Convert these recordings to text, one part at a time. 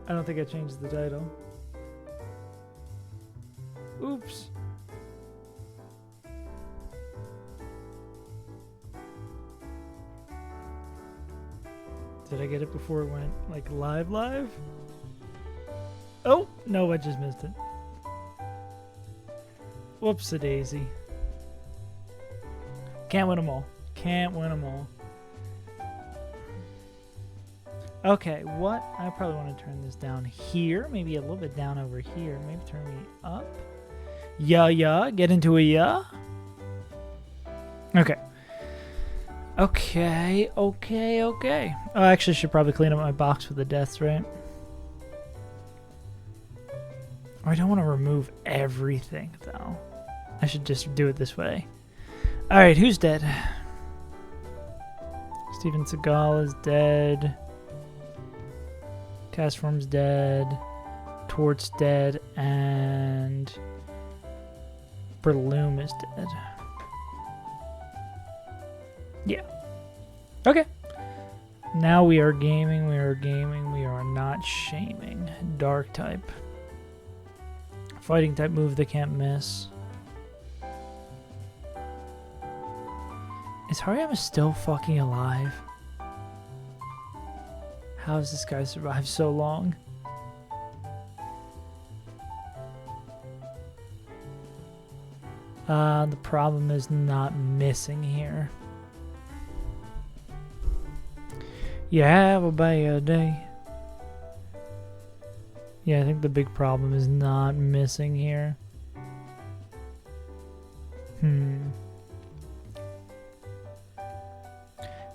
I don't think I changed the title. Oops. Did I get it before it went like live? Oh, no, I just missed it. Whoops-a-daisy. Can't win them all. Can't win them all. Okay, what? I probably want to turn this down here. Maybe a little bit down over here. Maybe turn me up. Yeah. Get into a yeah. Okay. Okay. Oh, I actually should probably clean up my box with the deaths, right? Oh, I don't want to remove everything, though. I should just do it this way. Alright, who's dead? Steven Seagal is dead. Castform's dead. Tort's dead. And Berloom is dead. Yeah. Okay. Now we are gaming. We are not shaming. Dark type. Fighting type move they can't miss. Is Hariyama still fucking alive? How has this guy survived so long? The problem is not missing here. You have a bad day. Yeah, I think the big problem is not missing here. I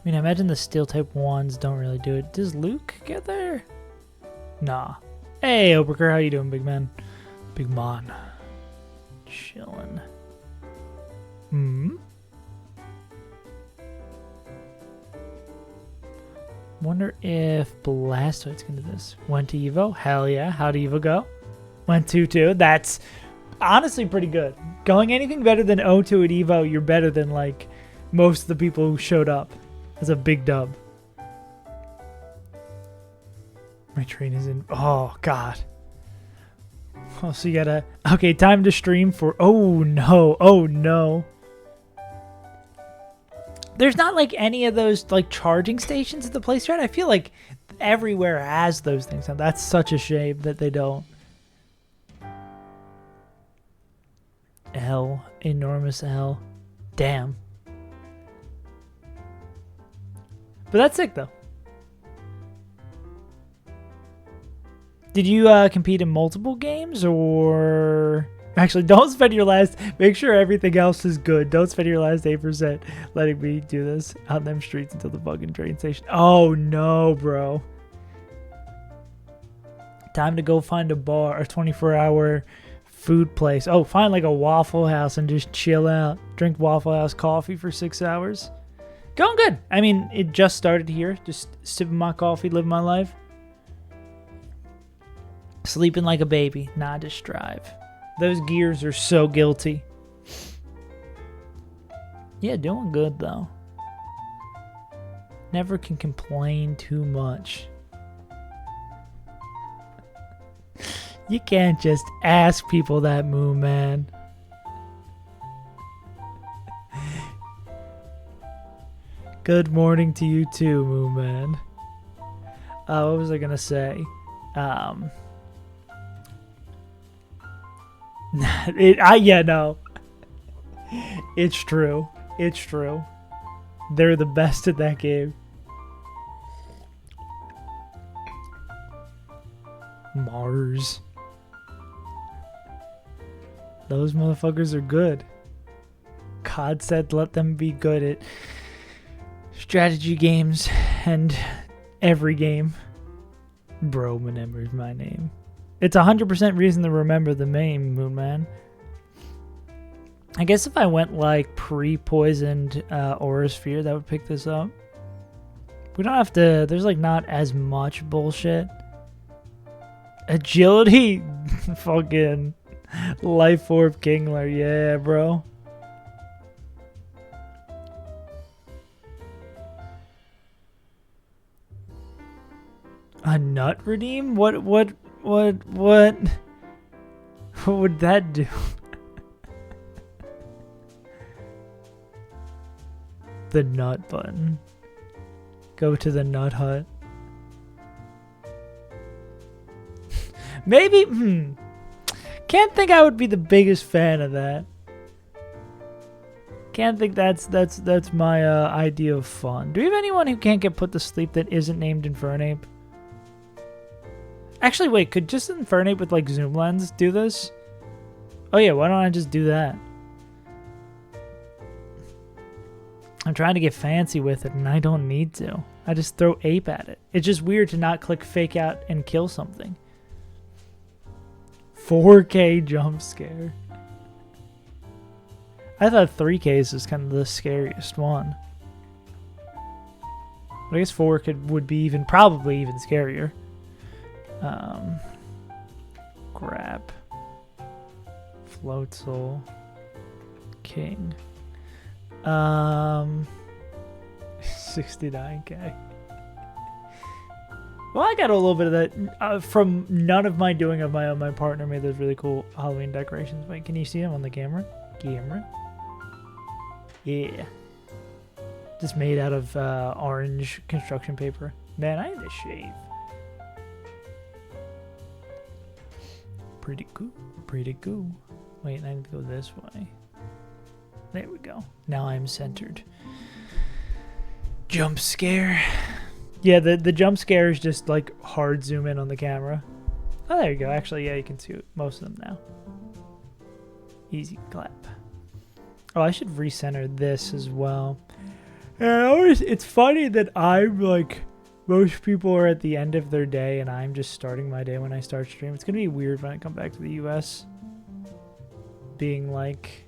mean, I imagine the steel type ones don't really do it. Does Luke get there? Nah. Hey, Oberker, how you doing, big man? Big man. Chillin'. Wonder if Blastoide's gonna do this. Went to Evo? Hell yeah. How'd Evo go? Went 2-2. That's honestly pretty good. Going anything better than 0-2 at Evo, you're better than like most of the people who showed up. That's a big dub. My train is in. Oh, God. Oh, so you gotta. Okay, time to stream for. Oh, no. Oh, no. There's not like any of those like charging stations at the place, right? I feel like everywhere has those things. Now, that's such a shame that they don't. L. Enormous L. Damn. But that's sick, though. Did you compete in multiple games, or... Actually, don't spend your last... Make sure everything else is good. Don't spend your last 8% letting me do this on them streets until the fucking train station. Oh, no, bro. Time to go find a bar, a 24-hour food place. Oh, find like a Waffle House and just chill out. Drink Waffle House coffee for 6 hours. Going good. I mean, it just started here. Just sipping my coffee, living my life. Sleeping like a baby. Nah, just drive. Those gears are so guilty. Yeah, doing good, though. Never can complain too much. You can't just ask people that, Moon Man. Good morning to you too, Moon Man. What was I gonna say? Yeah, no. It's true. It's true. They're the best at that game. Mars. Those motherfuckers are good. COD said let them be good at strategy games and every game. Bro remembers my name. It's 100% reason to remember the name, Moon Man. I guess if I went like pre-poisoned Aura Sphere, that would pick this up. We don't have to... There's like not as much bullshit. Agility? Fucking Life Orb Kingler. Yeah, bro. A nut redeem? What what would that do? The nut button. Go to the nut hut. Maybe, can't think I would be the biggest fan of that. Can't think that's my idea of fun. Do we have anyone who can't get put to sleep that isn't named Infernape? Actually, wait, could just Infernape with like zoom lens do this? Oh yeah, why don't I just do that? I'm trying to get fancy with it and I don't need to. I just throw ape at it. It's just weird to not click fake out and kill something. 4K jump scare. I thought 3Ks was kind of the scariest one. But I guess 4 would be probably even scarier. Grab. Floatzel. King. 69K. Well, I got a little bit of that from none of my doing of my own. My partner made those really cool Halloween decorations. Wait, can you see them on the camera? Yeah. Just made out of orange construction paper. Man, I need to shave. Pretty cool. Pretty cool. Wait, I need to go this way. There we go. Now I'm centered. Jump scare. Yeah, the jump scare is just like hard zoom in on the camera. Oh, there you go. Actually, yeah, you can see most of them now. Easy clap. Oh, I should recenter this as well. And it's funny that I'm like, most people are at the end of their day and I'm just starting my day when I start stream. It's going to be weird when I come back to the US. Being like,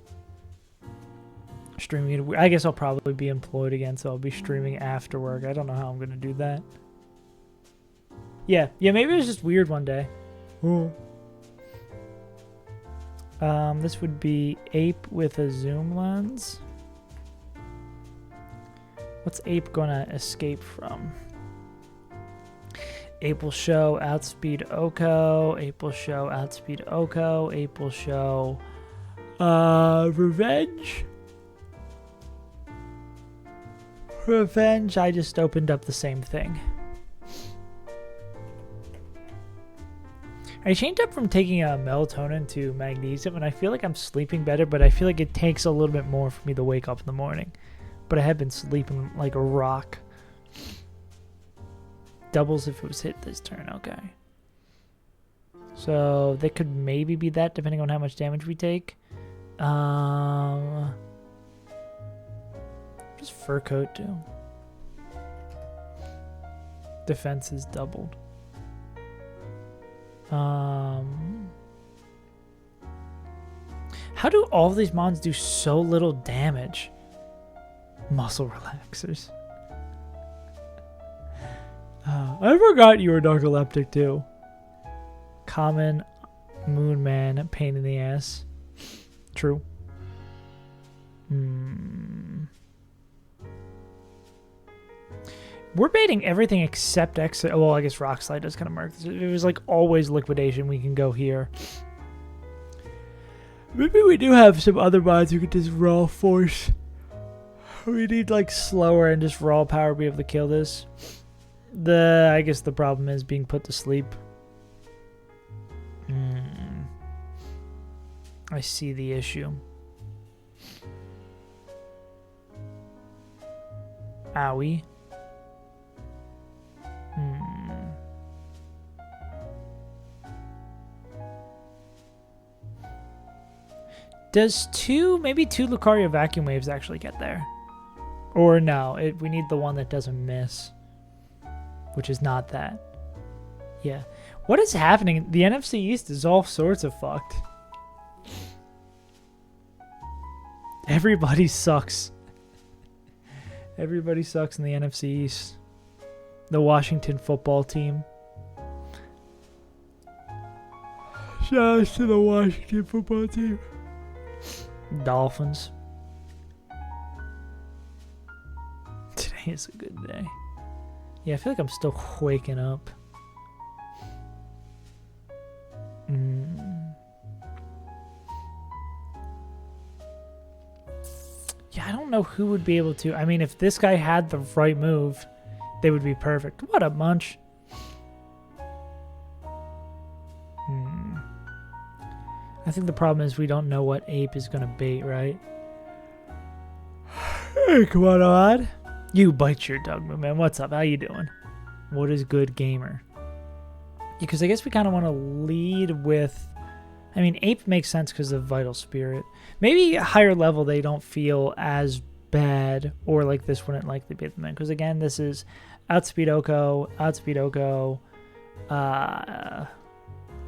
streaming. I guess I'll probably be employed again, so I'll be streaming after work. I don't know how I'm going to do that. Yeah, maybe it was just weird one day. Ooh. This would be ape with a zoom lens. What's ape gonna escape from? Ape will show outspeed Oko. Ape will show outspeed Oko. Ape will show revenge. Revenge, I just opened up the same thing. I changed up from taking melatonin to magnesium, and I feel like I'm sleeping better, but I feel like it takes a little bit more for me to wake up in the morning. But I have been sleeping like a rock. Doubles if it was hit this turn, okay. So they could maybe be that, depending on how much damage we take. Just fur coat too. Defense is doubled. How do all of these mons do so little damage? Muscle relaxers. I forgot you were narcoleptic too. Common moon man, pain in the ass. True. We're baiting everything except exit. Well, I guess Rock Slide does kind of mark this. It was like always liquidation. We can go here. Maybe we do have some other mods who could just raw force. We need like slower and just raw power to be able to kill this. I guess the problem is being put to sleep. I see the issue. Owie. Does maybe two Lucario vacuum waves actually get there? Or no, we need the one that doesn't miss. Which is not that. Yeah. What is happening? The NFC East is all sorts of fucked. Everybody sucks. Everybody sucks in the NFC East. The Washington football team. Shout out to the Washington football team. Dolphins. Today is a good day. Yeah, I feel like I'm still waking up. don't know who would be able to. I mean, if this guy had the right move, they would be perfect. What up, Munch? I think the problem is we don't know what ape is going to bait, right? Hey, come on. You bite your dog, man. What's up? How you doing? What is good, gamer? Because I guess we kind of want to lead with... I mean, ape makes sense because of vital spirit. Maybe a higher level they don't feel as bad, or like this wouldn't likely be the man. Because again, this is outspeed Oko.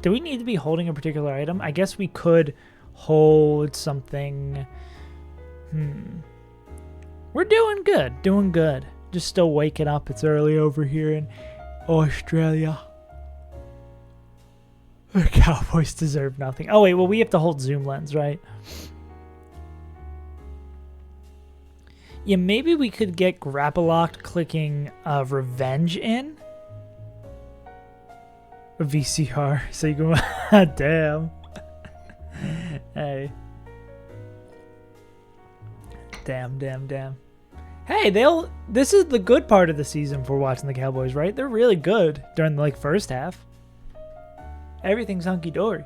Do we need to be holding a particular item? I guess we could hold something. We're doing good. Just still waking up. It's early over here in Australia. The Cowboys deserve nothing. Oh, wait. Well, we have to hold zoom lens, right? Yeah, maybe we could get grapple locked clicking Revenge in. A VCR. So you go... Damn. Hey. Damn. Hey, this is the good part of the season for watching the Cowboys, right? They're really good during the first half. Everything's hunky-dory.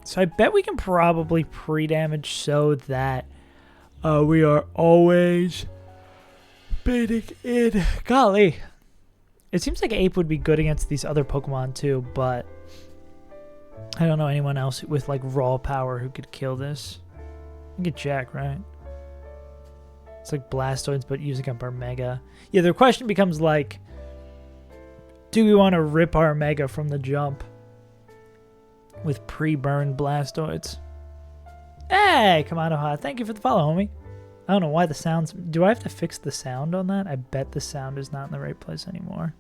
So I bet we can probably pre-damage so that we are always baiting in. Golly. It seems like Ape would be good against these other Pokemon too, but I don't know anyone else with raw power who could kill this. You could check, right? It's like Blastoids, but using up our Mega. Yeah, the question becomes do we want to rip our Mega from the jump with pre-burned Blastoids? Hey, come on, Oha. Thank you for the follow, homie. I don't know why the sounds... Do I have to fix the sound on that? I bet the sound is not in the right place anymore.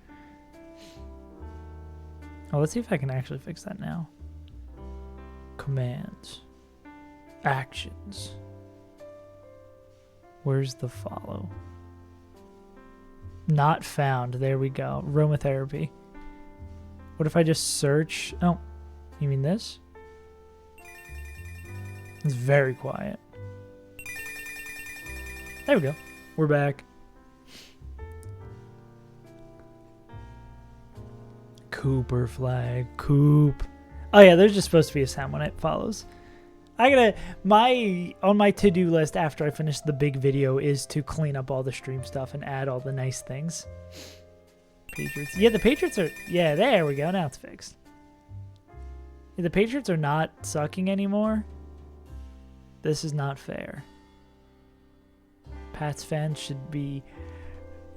Oh, let's see if I can actually fix that now. Commands. Actions. Where's the follow? Not found. There we go. Aromatherapy. What if I just search? Oh, you mean this? It's very quiet. There we go. We're back. Cooper flag. Coop. Oh yeah, there's just supposed to be a sound when it follows. On my to-do list after I finish the big video is to clean up all the stream stuff and add all the nice things. Patriots. Yeah, the Patriots are... Yeah, there we go. Now it's fixed. Yeah, the Patriots are not sucking anymore. This is not fair. Pats fans should be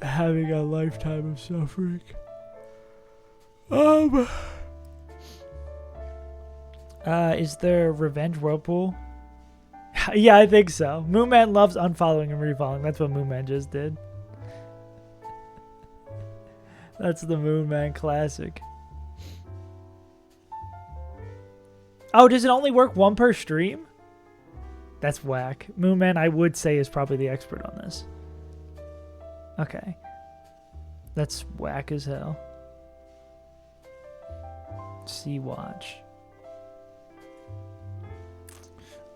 having a lifetime of suffering. Is there Revenge Whirlpool? Yeah, I think so. Moonman loves unfollowing and refollowing. That's what Moonman just did. That's the Moonman classic. Oh, does it only work one per stream? That's whack. Moonman, I would say, is probably the expert on this. Okay. That's whack as hell. Sea-Watch.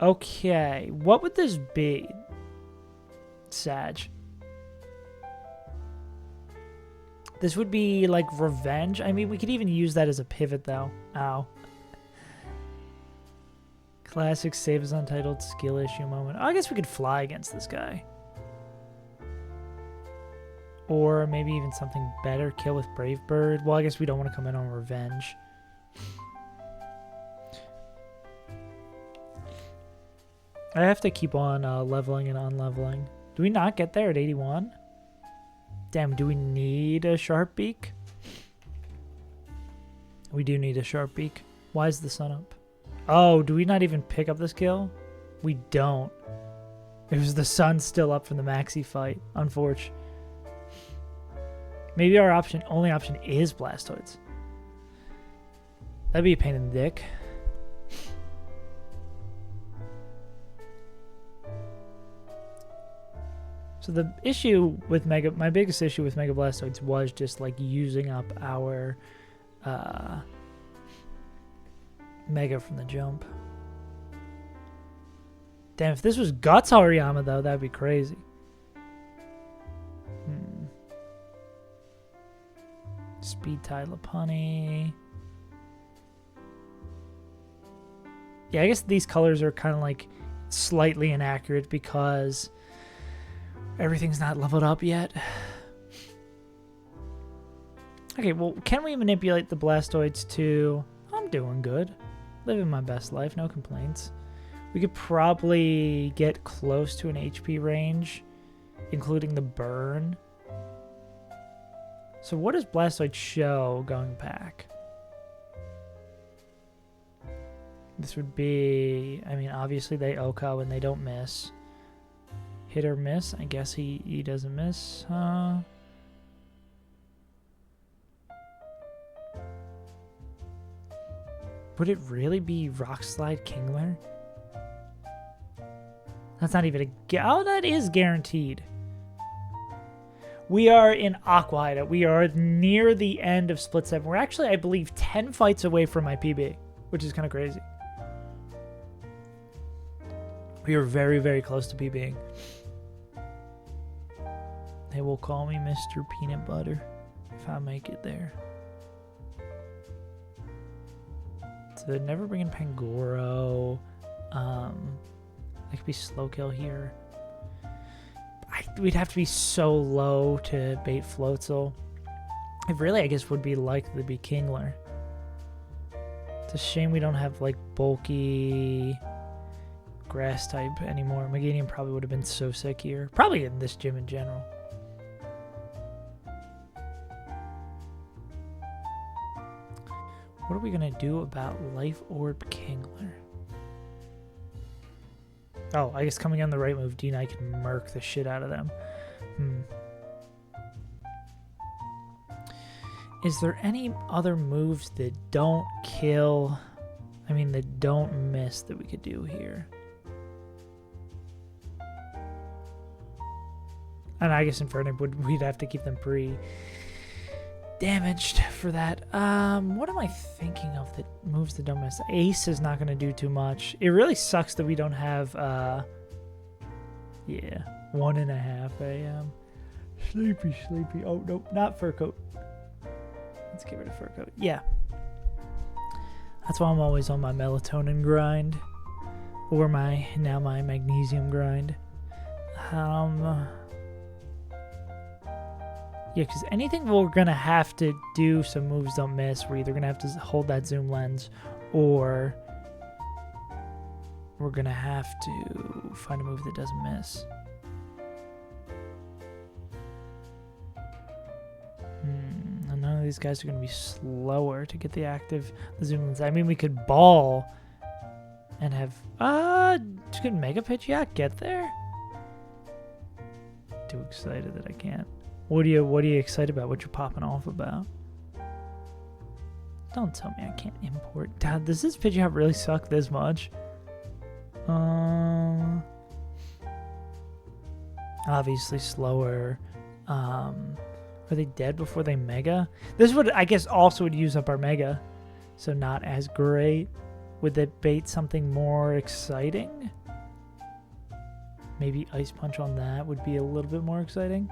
Okay. What would this be? Sag. This would be Revenge. I mean, we could even use that as a pivot, though. Ow. Classic save as untitled skill issue moment. Oh, I guess we could fly against this guy. Or maybe even something better. Kill with Brave Bird. Well, I guess we don't want to come in on Revenge. I have to keep on leveling and unleveling. Do we not get there at 81? Damn, do we need a Sharp Beak? We do need a Sharp Beak. Why is the sun up? Oh, do we not even pick up the skill? We don't. It was the sun still up from the Maxi fight. Unfortunate. Maybe our only option is Blastoids. That'd be a pain in the dick. So the issue with my biggest issue with Mega Blastoids was just using up our Mega from the jump. Damn, if this was Guts Hariyama, though, that'd be crazy. Speed Tide Lopunny. Yeah, I guess these colors are kind of like slightly inaccurate because everything's not leveled up yet. Okay, well, can we manipulate the Blastoids too? I'm doing good. Living my best life, no complaints. We could probably get close to an HP range, including the burn. So what does Blastoid show going back? This would be, I mean, obviously they OHKO and they don't miss. Hit or miss? I guess he doesn't miss. Would it really be Rock Slide Kingler? That's not even a... Oh, that is guaranteed. We are in AQUA Hideout. We are near the end of Split 7. We're actually, I believe, 10 fights away from my PB, which is kind of crazy. We are very, very close to PBing. They will call me Mr. Peanut Butter if I make it there. So they're never bringing Pangoro. It could be Slow Kill here. We'd have to be so low to bait Floatzel. It really, I guess, would be likely to be Kingler. It's a shame we don't have, like, bulky grass type anymore. Meganium probably would have been so sick here. Probably in this gym in general. What are we going to do about Life Orb Kingler? Oh, I guess coming on the right move, D-Knight can murk the shit out of them. Is there any other moves that don't kill? I mean, that don't miss that we could do here? And I guess Inferno we'd have to keep them damaged for that. What am I thinking of that moves that don't miss? Ace is not going to do too much. It really sucks that we don't have, yeah, 1:30 a.m. Sleepy. Oh, nope, not Fur Coat. Let's get rid of Fur Coat. Yeah. That's why I'm always on my melatonin grind. Or my magnesium grind. Yeah, because anything we're going to have to do so moves don't miss, we're either going to have to hold that zoom lens, or we're going to have to find a move that doesn't miss. And none of these guys are going to be slower to get the zoom lens. I mean, we could ball and have... just get Mega Pitch. Yeah, get there. Too excited that I can't. What are you excited about? What you popping off about? Don't tell me I can't import. Dad, does this Pidgeot really suck this much? Obviously slower. Are they dead before they Mega? This would, I guess, also would use up our Mega. So not as great. Would that bait something more exciting? Maybe Ice Punch on that would be a little bit more exciting.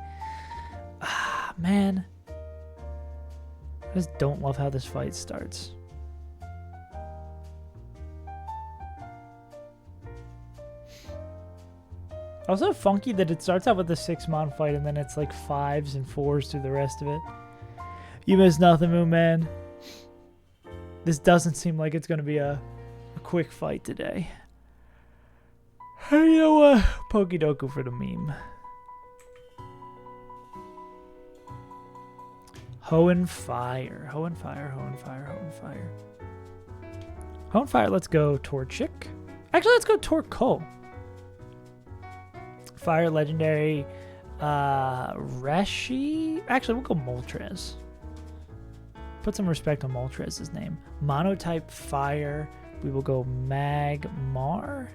Ah, man. I just don't love how this fight starts. Also funky that it starts out with a 6-mon fight and then it's like 5s and 4s through the rest of it. You miss nothing, Moon Man. This doesn't seem like it's going to be a quick fight today. Hey, yo, Pokedoku for the meme. Hoenn Fire. Hoenn Fire. Hoenn Fire, let's go Torchic. Actually, let's go Torkoal. Fire Legendary. Reshi. Actually, we'll go Moltres. Put some respect on Moltres' name. Monotype Fire. We will go Magmar.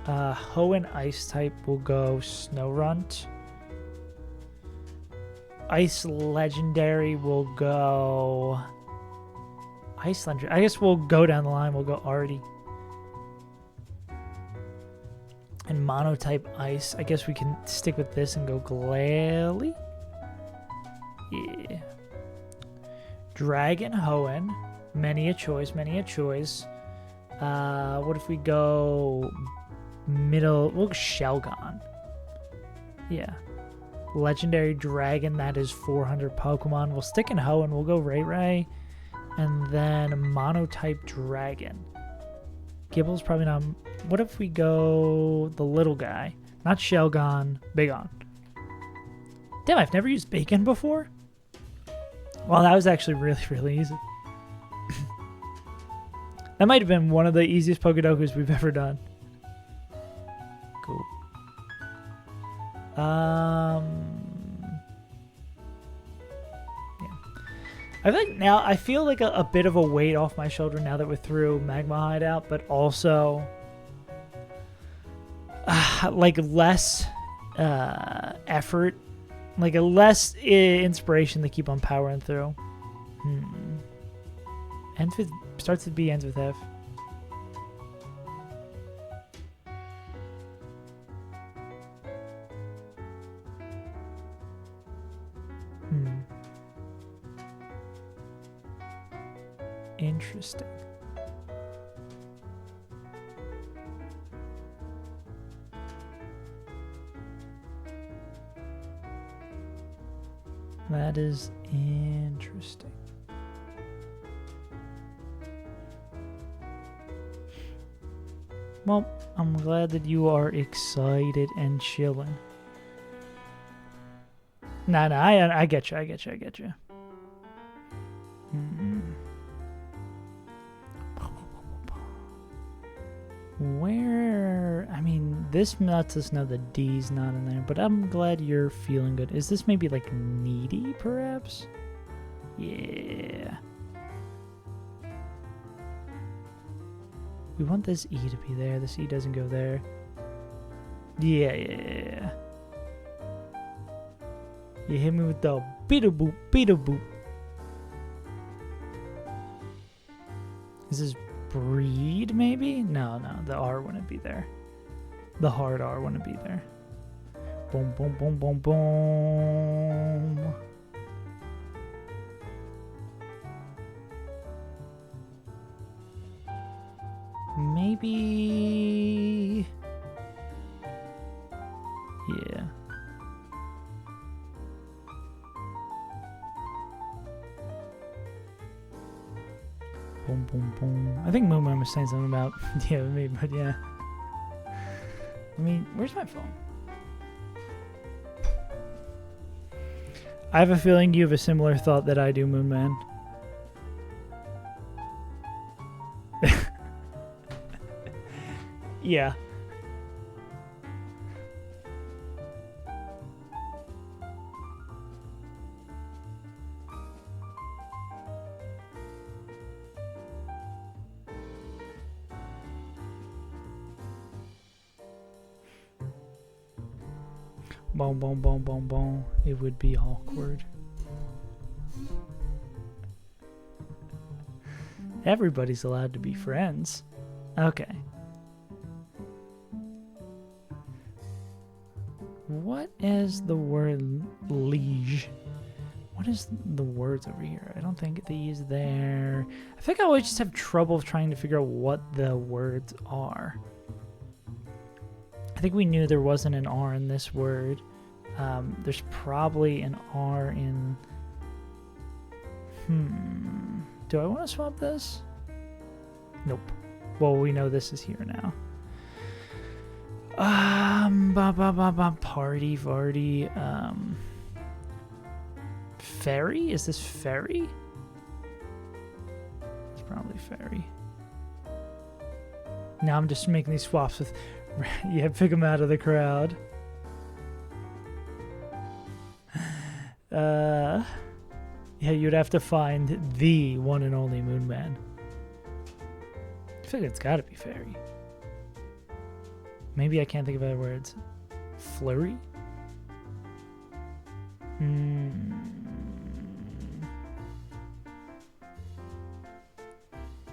Hoenn Ice type will go Snorunt. Ice Legendary will go... Ice Legendary. I guess we'll go down the line. We'll go Artie. and monotype ice. I guess we can stick with this and go Glalie. Yeah. Dragon Hoenn. Many a choice, many a choice. What if we go middle? We'll go Shelgon. Yeah. Legendary Dragon, that is 400 Pokemon. We'll stick in Hoenn. We'll go Ray. And then Monotype Dragon. Gibble's probably not. What if we go the little guy? Not Shelgon, Bagon. Damn, I've never used Bacon before. Well, that was actually really, really easy. That might have been one of the easiest Pokedokus we've ever done. Cool. Yeah. I feel like a bit of a weight off my shoulder now that we're through Magma Hideout, but also like less effort, like a less inspiration to keep on powering through. Ends with, starts with B, ends with F. Interesting. That is interesting. Well, I'm glad that you are excited and chilling. Nah, I get you. Where, I mean, this lets us know the D's not in there, but I'm glad you're feeling good. Is this maybe like needy, perhaps? Yeah. We want this E to be there. This E doesn't go there. Yeah. You hit me with the beat-a-boop, beat-a-boop. Is this breed, maybe? No, the R wouldn't be there. The hard R wouldn't be there. Boom, boom, boom, boom, boom. Maybe... yeah. Boom, boom, boom. I think Moon was saying something about yeah, me, but yeah. I mean, where's my phone? I have a feeling you have a similar thought that I do, Moon Man. Yeah. Boom, boom, boom, boom, boom. It would be awkward. Everybody's allowed to be friends. Okay. What is the word liege? What is the words over here? I don't think the E is there. I think I always just have trouble trying to figure out what the words are. I think we knew there wasn't an R in this word. There's probably an R in... Do I want to swap this? Nope. Well, we know this is here now. Party, Vardy, Ferry? Is this Ferry? It's probably Ferry. Now I'm just making these swaps with... yeah, pick them out of the crowd. Yeah, you'd have to find the one and only Moon Man. I feel like it's gotta be Fairy. Maybe I can't think of other words. Flurry?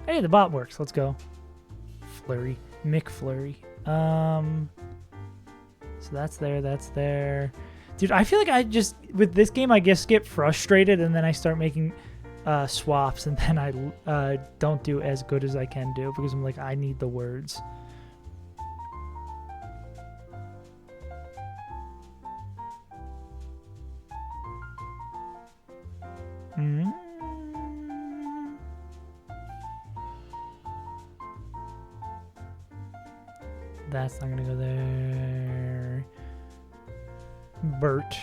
Hey, the bot works. Let's go. Flurry. McFlurry. So that's there, that's there. Dude, I feel like I just, with this game, I just get frustrated and then I start making swaps and then I don't do as good as I can do because I'm like, I need the words. That's not gonna go there. Bert.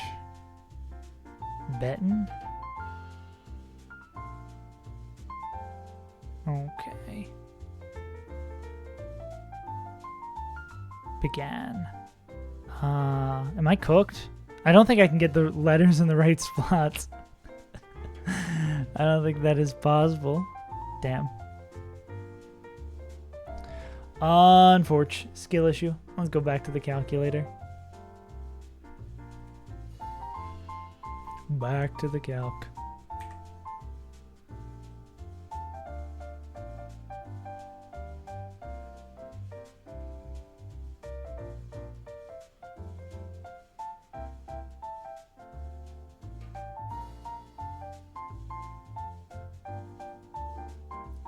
Benton? Okay. Began. Am I cooked? I don't think I can get the letters in the right spots. I don't think that is possible. Damn. Unfortunate. Skill issue. Let's go back to the calculator. Back to the calc.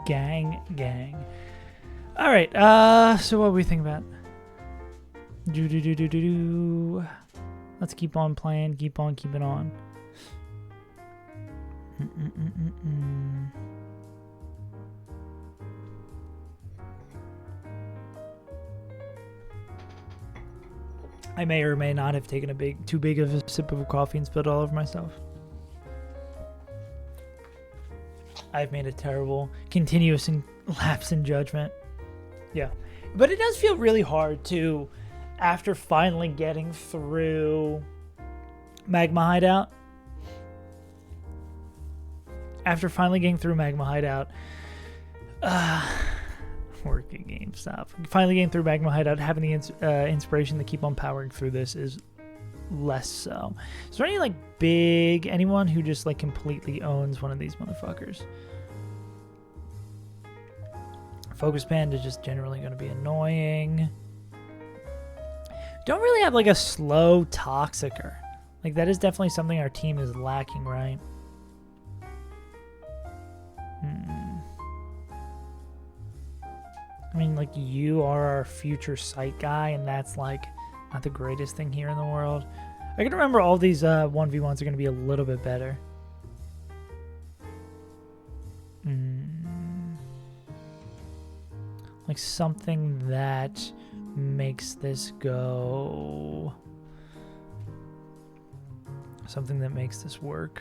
Gang. All right. So what we think about? Let's keep on playing. Keep on keeping on. I may or may not have taken too big of a sip of coffee and spilled all over myself. I've made a terrible, continuous lapse in judgment. Yeah. But it does feel really hard to, after finally getting through Magma Hideout. Working game, stop. Finally getting through Magma Hideout, having the inspiration to keep on powering through this is less so. Is there any, anyone who just, completely owns one of these motherfuckers? Focus band is just generally going to be annoying. Don't really have, a slow Toxicer. That is definitely something our team is lacking, right? I mean, you are our future sight guy, and that's, not the greatest thing here in the world. I can remember all these 1v1s are going to be a little bit better. Something that makes this go. Something that makes this work.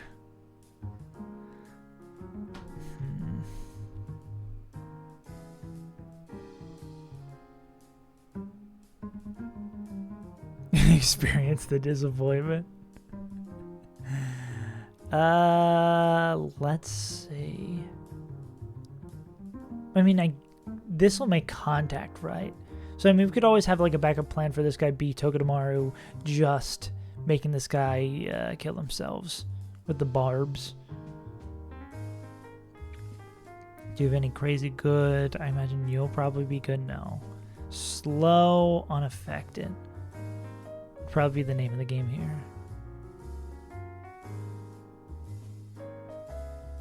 Experience the disappointment. Let's see. I mean, this will make contact, right? So, I mean, we could always have, a backup plan for this guy B, Togedemaru, just making this guy kill themselves with the barbs. Do you have any crazy good? I imagine you'll probably be good. No. Slow, unaffected. Probably the name of the game here.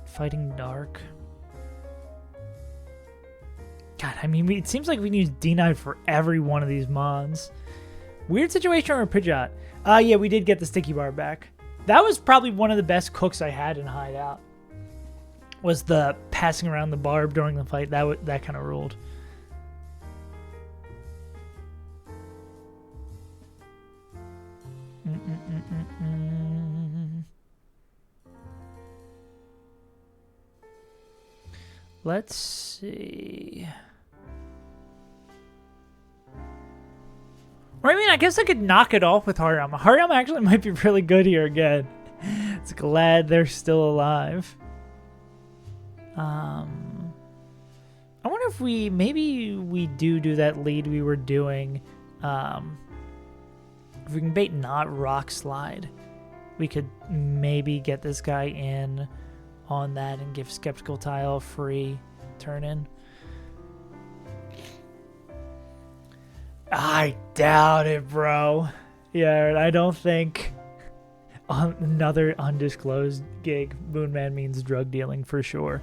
Fighting Dark. God, I mean, it seems like we need D9 for every one of these mons. Weird situation or Pidgeot. Yeah, we did get the sticky bar back. That was probably one of the best cooks I had in Hideout. Was the passing around the barb during the fight. That kind of ruled. Let's see. Or, I mean, I guess I could knock it off with Hariyama. Hariyama actually might be really good here again. It's glad they're still alive. I wonder if maybe we do that lead we were doing. If we can bait not Rock Slide, we could maybe get this guy in on that and give Skeptical Tile a free turn in. I doubt it, bro. Yeah, I don't think another undisclosed gig. Moonman means drug dealing for sure.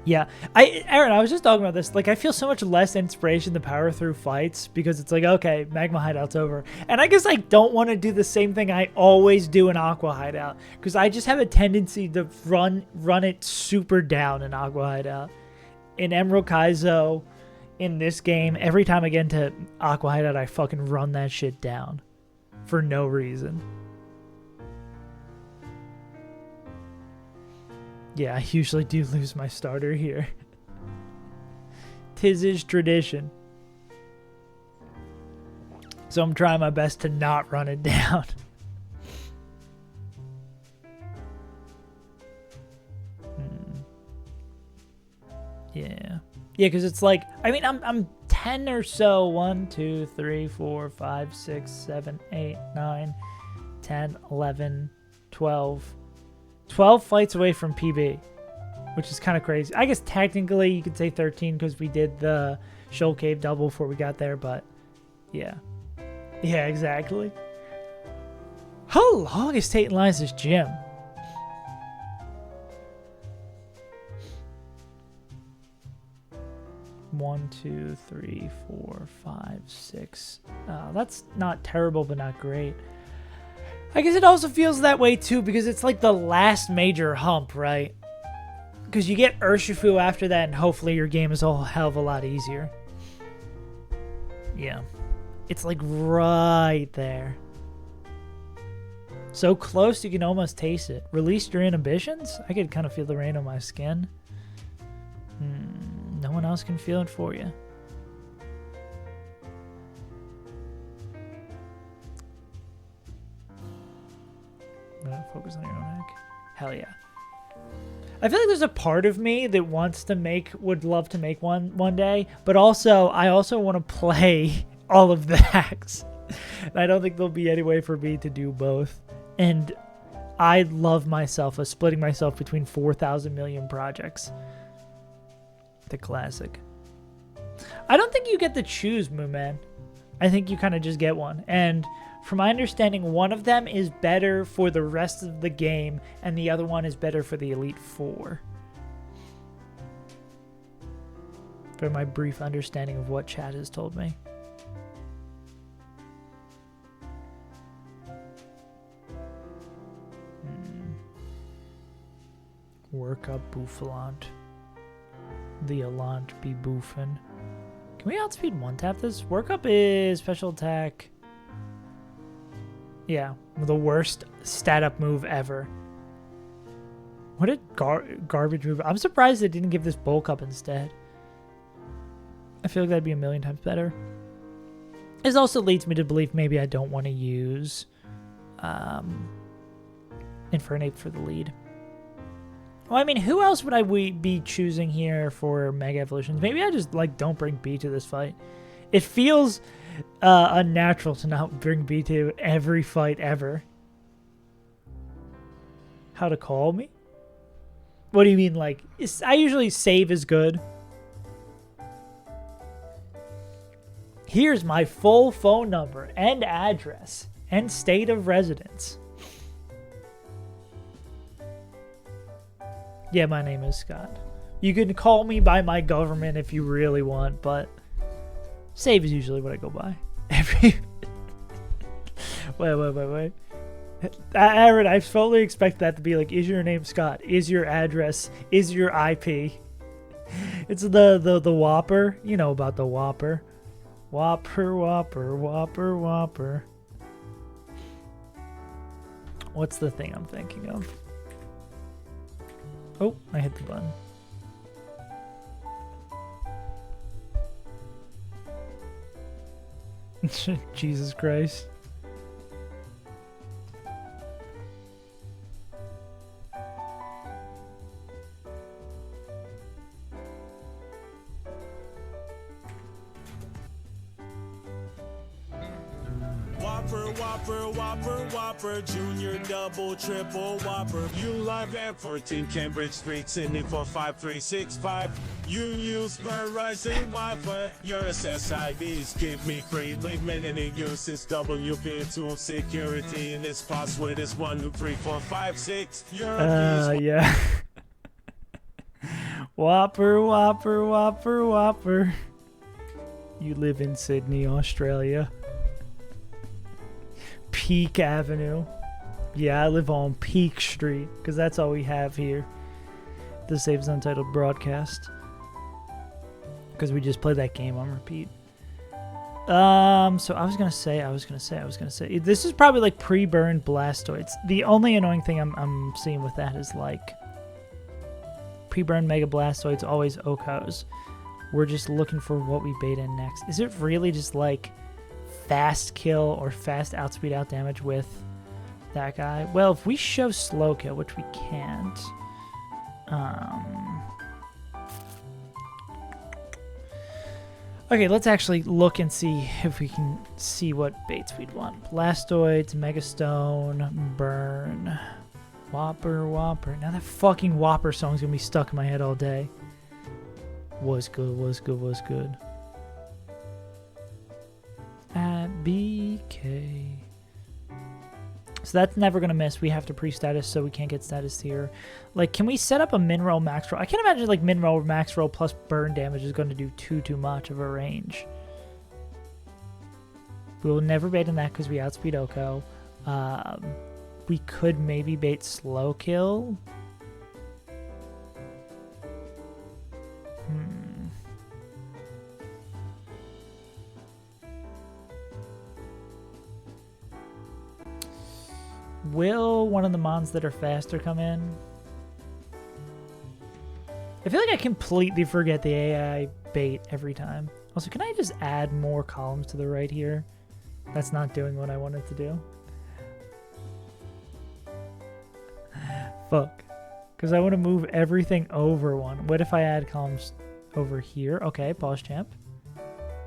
Yeah, Aaron, I was just talking about this. Like, I feel so much less inspiration to power through fights because it's like, okay, Magma Hideout's over. And I guess I don't want to do the same thing I always do in Aqua Hideout because I just have a tendency to run it super down in Aqua Hideout. In Emerald Kaizo, in this game, every time I get into Aqua Hideout, I fucking run that shit down for no reason. Yeah, I usually do lose my starter here. 'Tis his tradition. So I'm trying my best to not run it down. Yeah. Yeah, because it's like, I mean, I'm 10 or so. 1, 2, 3, 4, 5, 6, 7, 8, 9, 10, 11, 12. 12 fights away from PB, which is kind of crazy. I guess technically you could say 13 because we did the Shoal Cave double before we got there, but yeah. Yeah, exactly. How long is Tate and Liza's gym? One, 2, 3, 4, 5, 6. That's not terrible, but not great. I guess it also feels that way too because it's like the last major hump, right? Because you get Urshifu after that and hopefully your game is a whole hell of a lot easier. Yeah. It's like right there. So close you can almost taste it. Release your inhibitions? I could kind of feel the rain on my skin. No one else can feel it for you. Focus on your own neck. Hell yeah. I feel like there's a part of me that would love to make one day, but also I also want to play all of the hacks. And I don't think there'll be any way for me to do both. And I love myself splitting myself between 4,000 million projects. The classic. I don't think you get to choose, Moonman. I think you kind of just get one. And from my understanding, one of them is better for the rest of the game, and the other one is better for the Elite Four. From my brief understanding of what chat has told me. Work up Bouffalant. The Alant be boofin'. Can we outspeed one tap this? Work up is special attack. Yeah, the worst stat up move ever. What a garbage move. I'm surprised they didn't give this bulk up instead. I feel like that'd be a million times better. This also leads me to believe maybe I don't want to use Infernape for the lead. Well, I mean, who else would I be choosing here for Mega Evolutions? Maybe I just like don't bring B to this fight. It feels unnatural to not bring B to every fight ever. How to call me? What do you mean? Like, I usually save is good. Here's my full phone number and address and state of residence. Yeah, my name is Scott. You can call me by my government if you really want, but save is usually what I go by. Wait. Aaron, I fully expect that to be like, is your name Scott? Is your address? Is your IP? It's the Whopper. You know about the Whopper. Whopper. What's the thing I'm thinking of? Oh, I hit the button. Jesus Christ. Whopper. Whopper, Junior, double, triple, Whopper. You live at 14 Cambridge Street, Sydney 45365. You use Verizon Wi-Fi. Your SSIDs give me free limit and it uses WP2 security and its password is 123456. Yeah. Whopper. You live in Sydney, Australia. Peak Avenue. Yeah, I live on Peak Street because that's all we have here. The Saves Untitled broadcast. Because we just played that game on repeat. So I was gonna say. This is probably like pre-burned Blastoids. The only annoying thing I'm seeing with that is like pre-burned Mega Blastoids, always Okos. We're just looking for what we bait in next. Is it really just like fast kill or fast outspeed out damage with that guy? Well, if we show slow kill, which we can't. Okay, let's actually look and see if we can see what baits we'd want. Blastoids, Megastone, Burn, Whopper. Now that fucking Whopper song's gonna be stuck in my head all day. Was good. At BK. So that's never going to miss. We have to pre-status, so we can't get status here. Like, can we set up a min-roll, max-roll? I can't imagine, like, min-roll, max-roll plus burn damage is going to do too much of a range. We will never bait in that because we outspeed Oko. We could maybe bait slow kill. Will one of the mons that are faster come in? I feel like I completely forget the AI bait every time. Also, can I just add more columns to the right here? That's not doing what I wanted to do. Fuck. Because I want to move everything over one. What if I add columns over here? Okay, pause champ.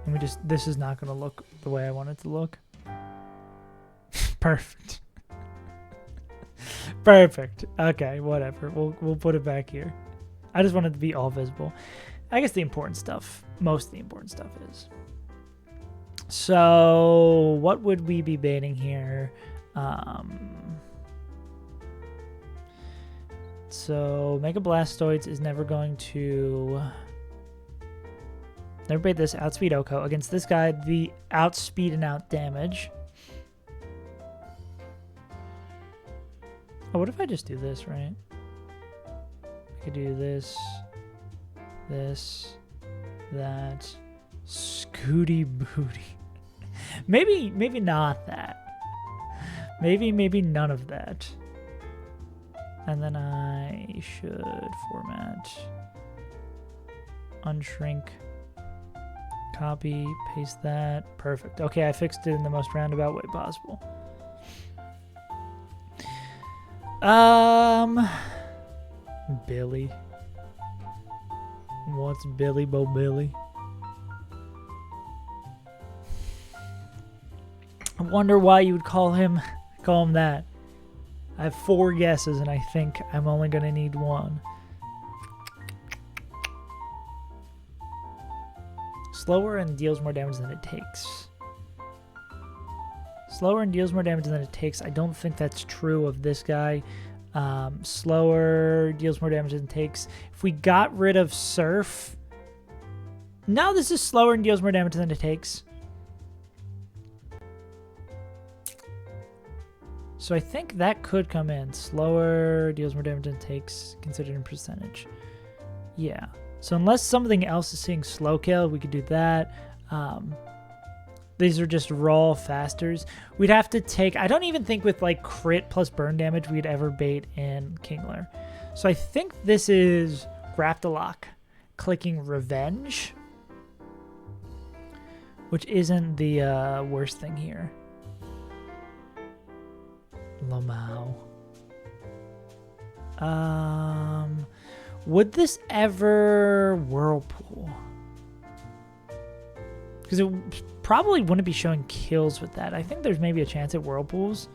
And we just, this is not going to look the way I want it to look. Perfect. Perfect. Okay, whatever. We'll put it back here. I just want it to be all visible. I guess the important stuff, most of the important stuff is. So, what would we be baiting here? So, Mega Blastoids is never going to... Never bait this outspeed Oko. Against this guy, the outspeed and out damage. Oh, what if I just do this, right? I could do this, that, Scooty Booty. maybe not that. Maybe none of that. And then I should format, unshrink, copy, paste that. Perfect. Okay, I fixed it in the most roundabout way possible. Billy. What's Billy Bo Billy? I wonder why you would call him that. I have 4 guesses and I think I'm only gonna need 1. Slower and deals more damage than it takes. Slower and deals more damage than it takes. I don't think that's true of this guy. Slower deals more damage than it takes. If we got rid of Surf... No, this is slower and deals more damage than it takes. So I think that could come in. Slower deals more damage than it takes, considered in percentage. Yeah. So unless something else is seeing slow kill, we could do that. These are just raw fasters. We'd have to take... I don't even think with like crit plus burn damage we'd ever bait in Kingler. So I think this is Graptalock clicking Revenge, which isn't the worst thing here. Lomao. Would this ever Whirlpool? Because it probably wouldn't be showing kills with that. I think there's maybe a chance at whirlpools.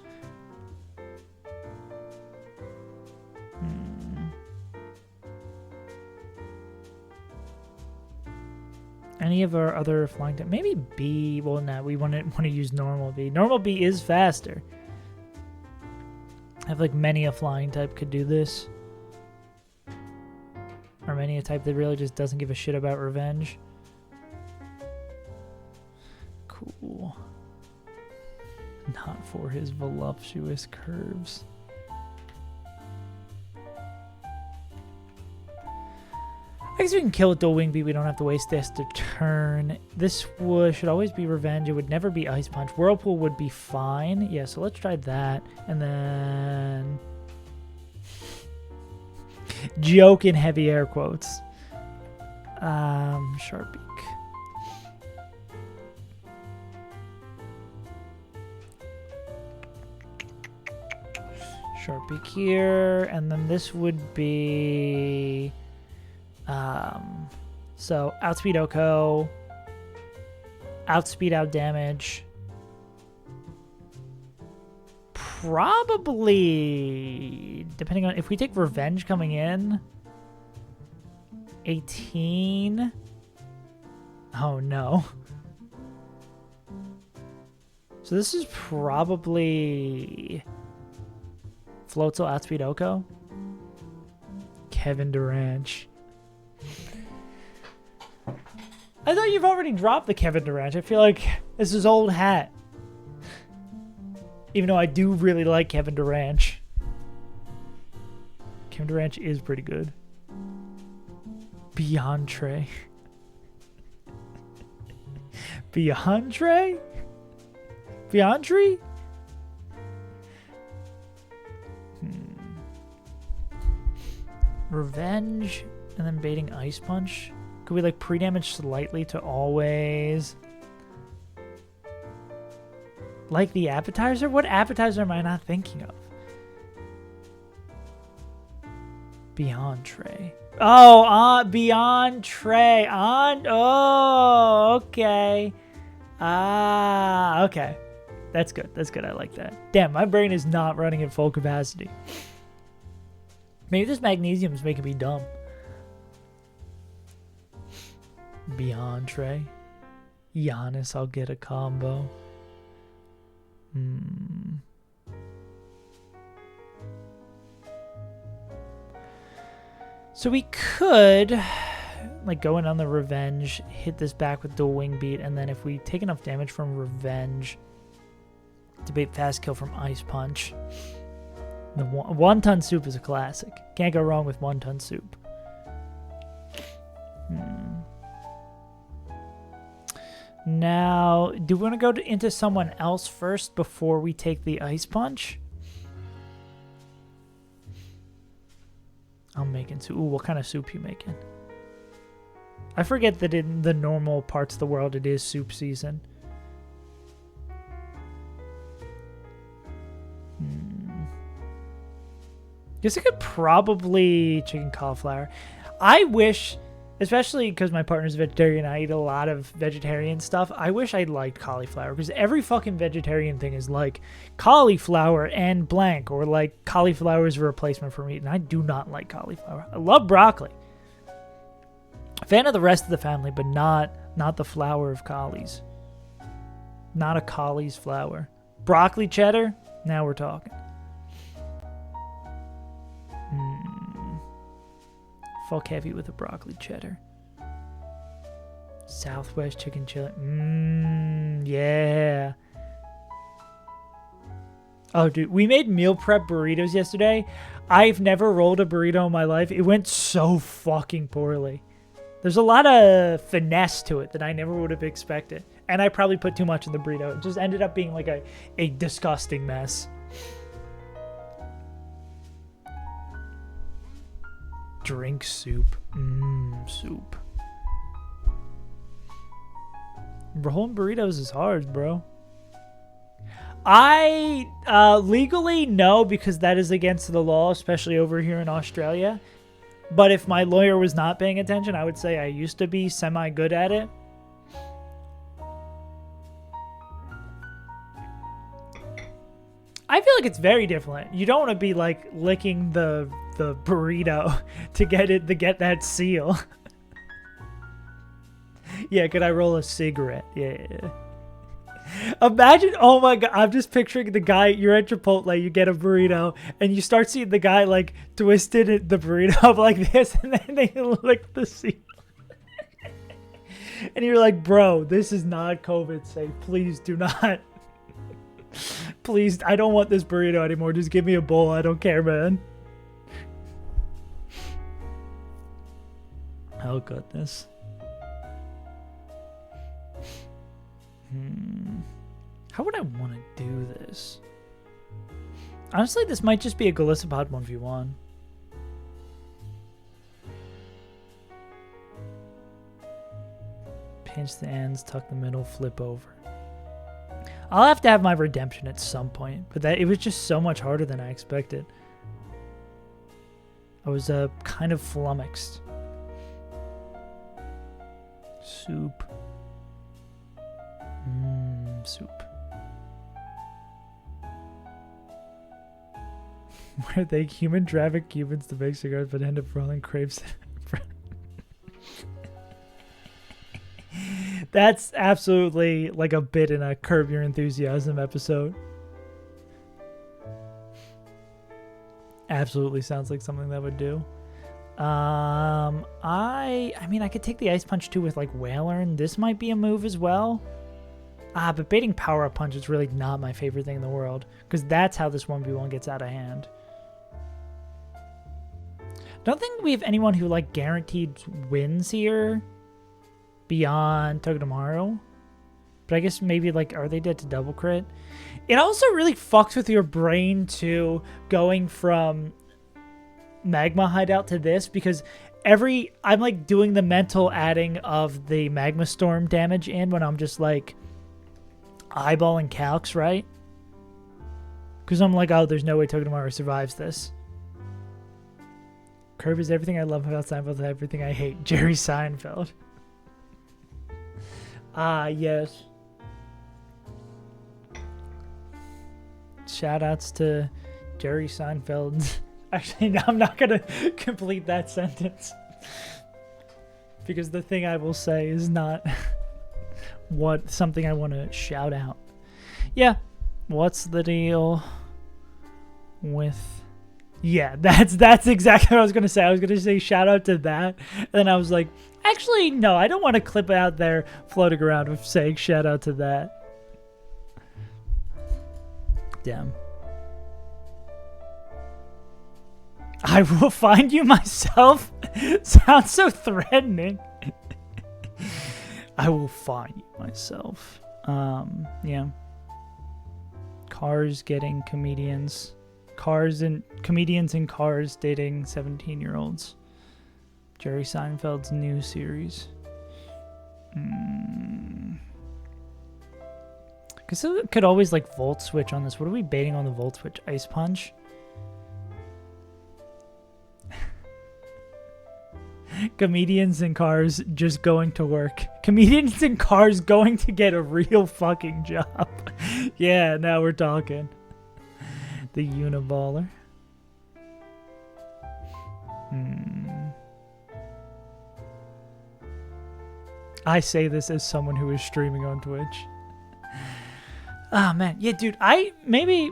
Any of our other flying type? Maybe B. Well, no, we want to use normal B. Normal B is faster. I have like many a flying type could do this. Or many a type that really just doesn't give a shit about revenge. Cool. Not for his voluptuous curves. I guess we can kill with dual wing beat. We don't have to waste this to turn. This should always be revenge. It would never be ice punch. Whirlpool would be fine. Yeah, so let's try that. And then joke in heavy air quotes. Sharp beak. Sharp beak here, and then this would be so outspeed Oko, outspeed out damage, probably depending on if we take revenge coming in 18. Oh no. So this is probably Floatzel outspeed Oko. Kevin Durant. I thought you've already dropped the Kevin Durant. I feel like this is old hat. Even though I do really like Kevin Durant. Kevin Durant is pretty good. Beyond Trey. Beyond Trey? Beyond Tree? Revenge and then baiting Ice Punch. Could we like pre-damage slightly to always like the appetizer? What appetizer am I not thinking of? Beyond Trey. Oh, Beyond Trey. Oh, okay. Okay. That's good. That's good. I like that. Damn, my brain is not running at full capacity. Maybe this magnesium is making me dumb. Beyond Trey. Giannis, I'll get a combo. So we could like go in on the revenge, hit this back with dual wing beat, and then if we take enough damage from revenge, debate fast kill from Ice Punch. The one-ton soup is a classic. Can't go wrong with one-ton soup. Now, do we want to go into someone else first before we take the Ice Punch? I'm making soup. Ooh, what kind of soup you making? I forget that in the normal parts of the world it is soup season. Guess I could probably chicken cauliflower. I wish, especially because my partner's vegetarian, I eat a lot of vegetarian stuff. I wish I liked cauliflower because every fucking vegetarian thing is like cauliflower and blank, or like cauliflower is a replacement for meat, and I do not like cauliflower. I love broccoli. Fan of the rest of the family, but not the flower of collies. Not a collie's flower. Broccoli cheddar? Now we're talking. Fuck heavy with a broccoli cheddar. Southwest chicken chili. Yeah. Oh, dude, we made meal prep burritos yesterday. I've never rolled a burrito in my life. It went so fucking poorly. There's a lot of finesse to it that I never would have expected. And I probably put too much in the burrito. It just ended up being like a disgusting mess. Drink soup. Soup. Rolling burritos is hard, bro. I legally no, because that is against the law, especially over here in Australia. But if my lawyer was not paying attention, I would say I used to be semi-good at it. I feel like it's very different. You don't want to be like licking the burrito to get that seal. Yeah, could I roll a cigarette? Yeah. Imagine, oh my god, I'm just picturing the guy, you're at Chipotle, you get a burrito, and you start seeing the guy like twisted the burrito up like this, and then they lick the seal. And you're like, bro, this is not COVID safe. Please do not. Please, I don't want this burrito anymore. Just give me a bowl. I don't care, man. Oh, goodness. How would I want to do this? Honestly, this might just be a Galissapod 1v1. Pinch the ends, tuck the middle, flip over. I'll have to have my redemption at some point, but it was just so much harder than I expected. I was kind of flummoxed. Soup. Soup. Where they human traffic Cubans to make cigars but end up rolling crepes. That's absolutely like a bit in a Curb Your Enthusiasm episode. Absolutely sounds like something that would do. I mean, I could take the Ice Punch too with like Whalern. This might be a move as well. But baiting Power Up Punch is really not my favorite thing in the world, because that's how this 1v1 gets out of hand. Don't think we have anyone who like guaranteed wins here beyond Togedemaru. But I guess maybe like, are they dead to double crit? It also really fucks with your brain too, going from Magma Hideout to this, because I'm like doing the mental adding of the Magma Storm damage in when I'm just like eyeballing calcs, right? Because I'm like, oh, there's no way Togedemaru survives this. Curb is everything I love about Seinfeld, everything I hate. Jerry Seinfeld. Yes. Shoutouts to Jerry Seinfeld. Actually, no, I'm not going to complete that sentence. Because the thing I will say is not something I want to shout out. Yeah. What's the deal with... Yeah, that's exactly what I was going to say. I was going to say shout out to that. And then I was like, actually, no, I don't want to clip out there floating around with saying shout out to that. Damn. I will find you myself? Sounds so threatening. I will find you myself. Yeah. Cars getting comedians. Comedians in cars dating 17-year-olds. Jerry Seinfeld's new series. Because it could always like volt switch on this. What are we baiting on the volt switch? Ice Punch? Comedians in cars just going to work. Comedians in cars going to get a real fucking job. Yeah, now we're talking. The Uniballer. I say this as someone who is streaming on Twitch. Ah, man. Yeah, dude, maybe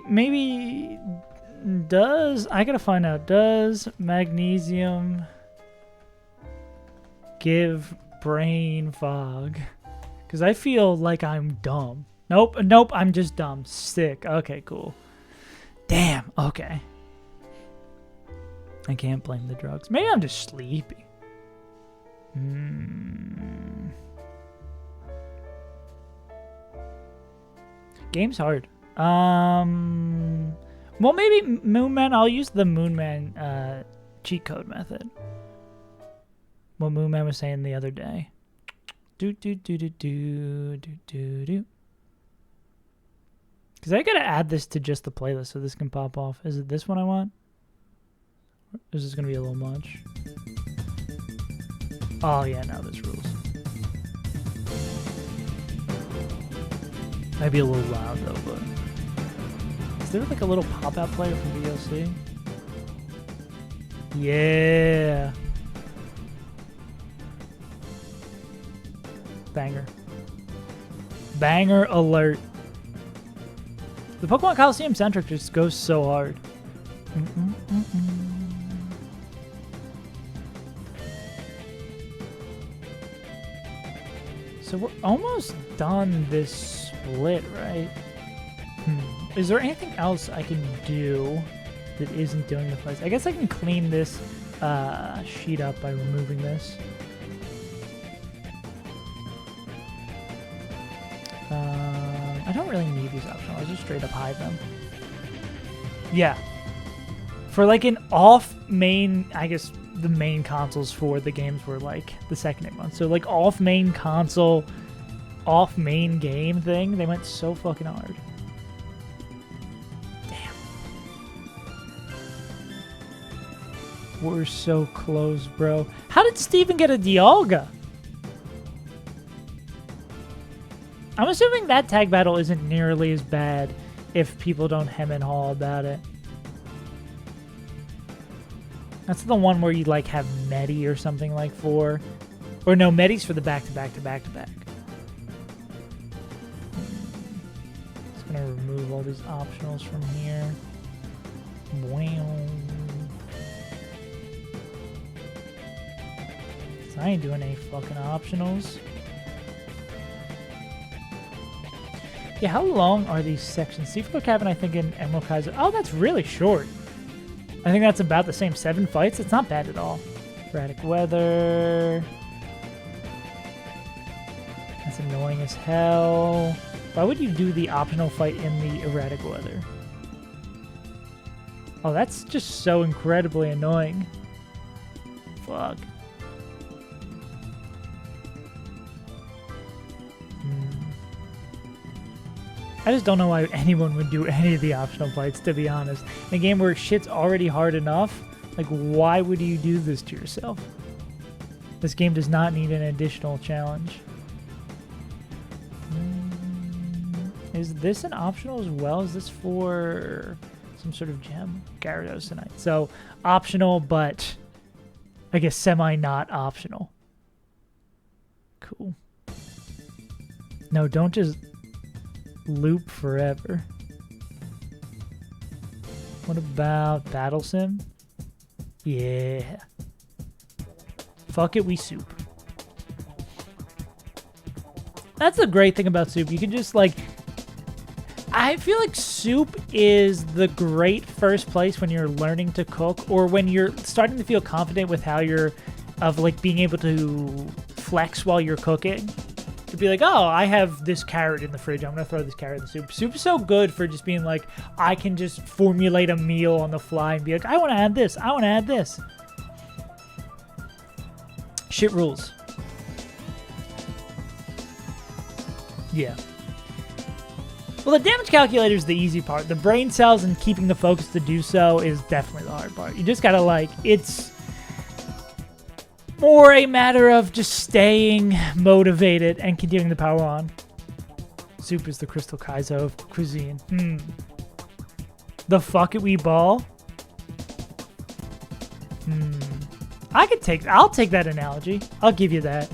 I gotta find out, does magnesium give brain fog? Because I feel like I'm dumb. Nope, I'm just dumb. Sick. Okay, cool. Damn, okay. I can't blame the drugs. Maybe I'm just sleepy. Game's hard. Well, maybe Moonman. I'll use the Moonman cheat code method. What Moonman was saying the other day. Because I gotta add this to just the playlist so this can pop off. Is it this one I want? Or is this gonna be a little much? Oh yeah, now this rules. Might be a little loud though, but Is there like a little pop-out player from DLC? Yeah. Banger. Banger alert. The Pokemon Coliseum soundtrack just goes so hard. So we're almost done this split, right? Is there anything else I can do that isn't doing the fights? I guess I can clean this sheet up by removing this. I don't really need these options. I'll just straight up hide them. Yeah. For like an off main, I guess the main consoles for the games were like the second 8 months. So like off main console, off main game thing, they went so fucking hard. Damn. We're so close, bro. How did Steven get a Dialga? I'm assuming that tag battle isn't nearly as bad if people don't hem and haw about it. That's the one where you like have Medi or something like for, or no, Medi's for the back-to-back-to-back-to-back. Just gonna remove all these optionals from here. Wow. So I ain't doing any fucking optionals. Yeah, how long are these sections? Seafloor Cabin, I think, in Emerald Kaiser. Oh, that's really short. I think that's about the same. 7 fights? It's not bad at all. Erratic weather. That's annoying as hell. Why would you do the optional fight in the erratic weather? Oh, that's just so incredibly annoying. Fuck. I just don't know why anyone would do any of the optional fights, to be honest. In a game where shit's already hard enough, like, why would you do this to yourself? This game does not need an additional challenge. Is this an optional as well? Is this for some sort of gem? Gyarados tonight. So, optional, but I guess semi-not optional. Cool. No, don't just loop forever. What about Battle Sim? Yeah. Fuck it, we soup. That's the great thing about soup. You can just like... I feel like soup is the great first place when you're learning to cook, or when you're starting to feel confident with how you're... of like being able to flex while you're cooking. To be like, oh, I have this carrot in the fridge. I'm going to throw this carrot in the soup. Soup is so good for just being like, I can just formulate a meal on the fly and be like, I want to add this. I want to add this. Shit rules. Yeah. Well, the damage calculator is the easy part. The brain cells and keeping the focus to do so is definitely the hard part. You just got to like, it's more a matter of just staying motivated and continuing the power on. Soup is the Crystal Kaizo of cuisine. The fuck it we ball? I'll take that analogy. I'll give you that.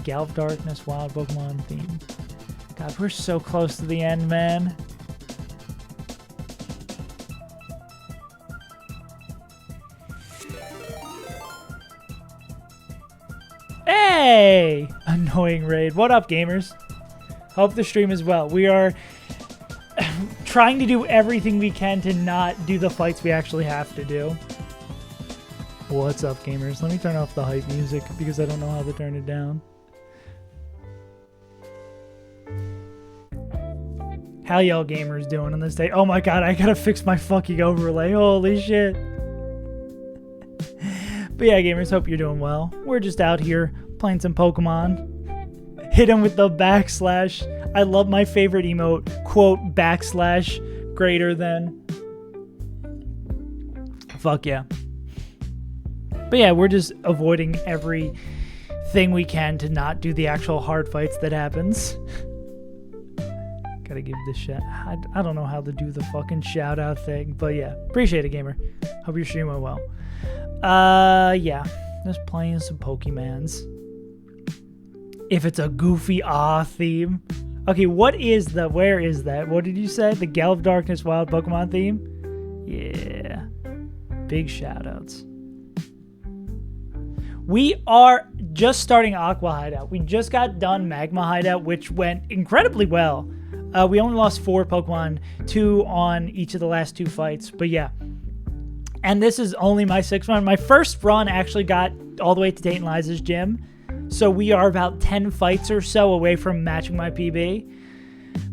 Gale of Darkness, Wild Pokemon theme. God, we're so close to the end, man. Hey! Annoying raid. What up, gamers? Hope the stream is well. We are trying to do everything we can to not do the fights we actually have to do. What's up, gamers? Let me turn off the hype music because I don't know how to turn it down. How y'all gamers doing on this day? Oh my god, I gotta fix my fucking overlay. Holy shit. But yeah, gamers, hope you're doing well. We're just out here playing some Pokemon. Hit him with the backslash. I love my favorite emote. Quote, backslash greater than. Fuck yeah. But yeah, we're just avoiding everything we can to not do the actual hard fights that happens. Gotta give this shit. I don't know how to do the fucking shout out thing, but yeah, appreciate it, gamer. Hope your stream went well. Yeah, just playing some Pokemons. If it's a goofy theme. Okay, what is the, where is that? What did you say? The Gale of Darkness Wild Pokemon theme? Yeah. Big shout outs. We are just starting Aqua Hideout. We just got done Magma Hideout, which went incredibly well. We only lost 4 Pokemon, 2 on each of the last 2 fights, but yeah. And this is only my 6th run. My first run actually got all the way to Tate and Liza's gym, so we are about 10 fights or so away from matching my PB.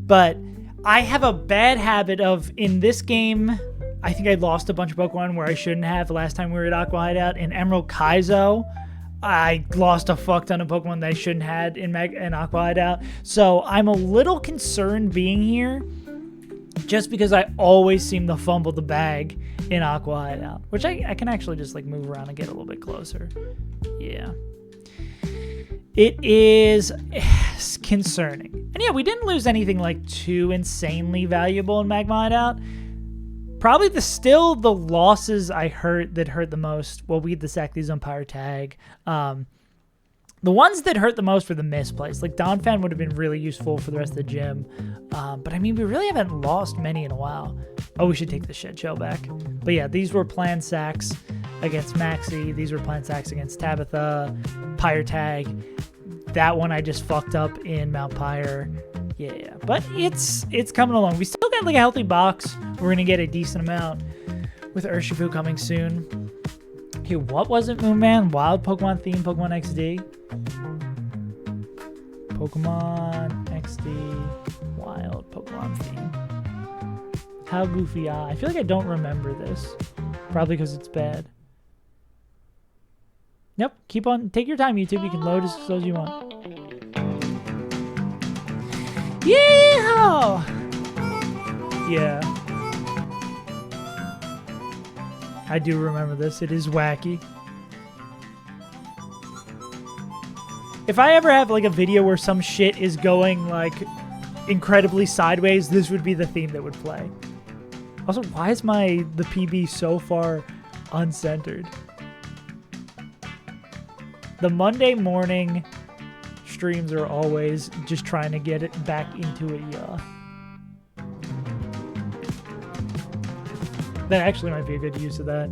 But I have a bad habit of, in this game, I think I lost a bunch of Pokemon where I shouldn't have the last time we were at Aqua Hideout. In Emerald Kaizo, I lost a fuck ton of Pokemon that I shouldn't have in Aqua Hideout. So I'm a little concerned being here just because I always seem to fumble the bag in Aqua Hideout, which I can actually just like move around and get a little bit closer. Yeah. It is concerning. And yeah, we didn't lose anything like too insanely valuable in Magma Hideout. Probably the losses I hurt that hurt the most. Well, we had the sack these umpire tag. The ones that hurt the most were the misplays. Like Donphan would have been really useful for the rest of the gym. But I mean, we really haven't lost many in a while. Oh, we should take the shed shell back. But yeah, these were planned sacks against Maxie. These were planned sacks against Tabitha. Pyre tag. That one I just fucked up in Mount Pyre. Yeah, but it's coming along. We still got like a healthy box. We're gonna get a decent amount with Urshifu coming soon. Okay, what was it, Moonman? Wild Pokemon theme, Pokemon XD. Pokemon XD, wild Pokemon theme. How goofy I feel like I don't remember this. Probably because it's bad. Nope, keep on. Take your time, YouTube. You can load as slow as you want. Yeah! Yeah. I do remember this. It is wacky. If I ever have like a video where some shit is going like incredibly sideways, this would be the theme that would play. Also, why is the PB so far uncentered? The Monday morning streams are always just trying to get it back into it, yeah. That actually might be a good use of that.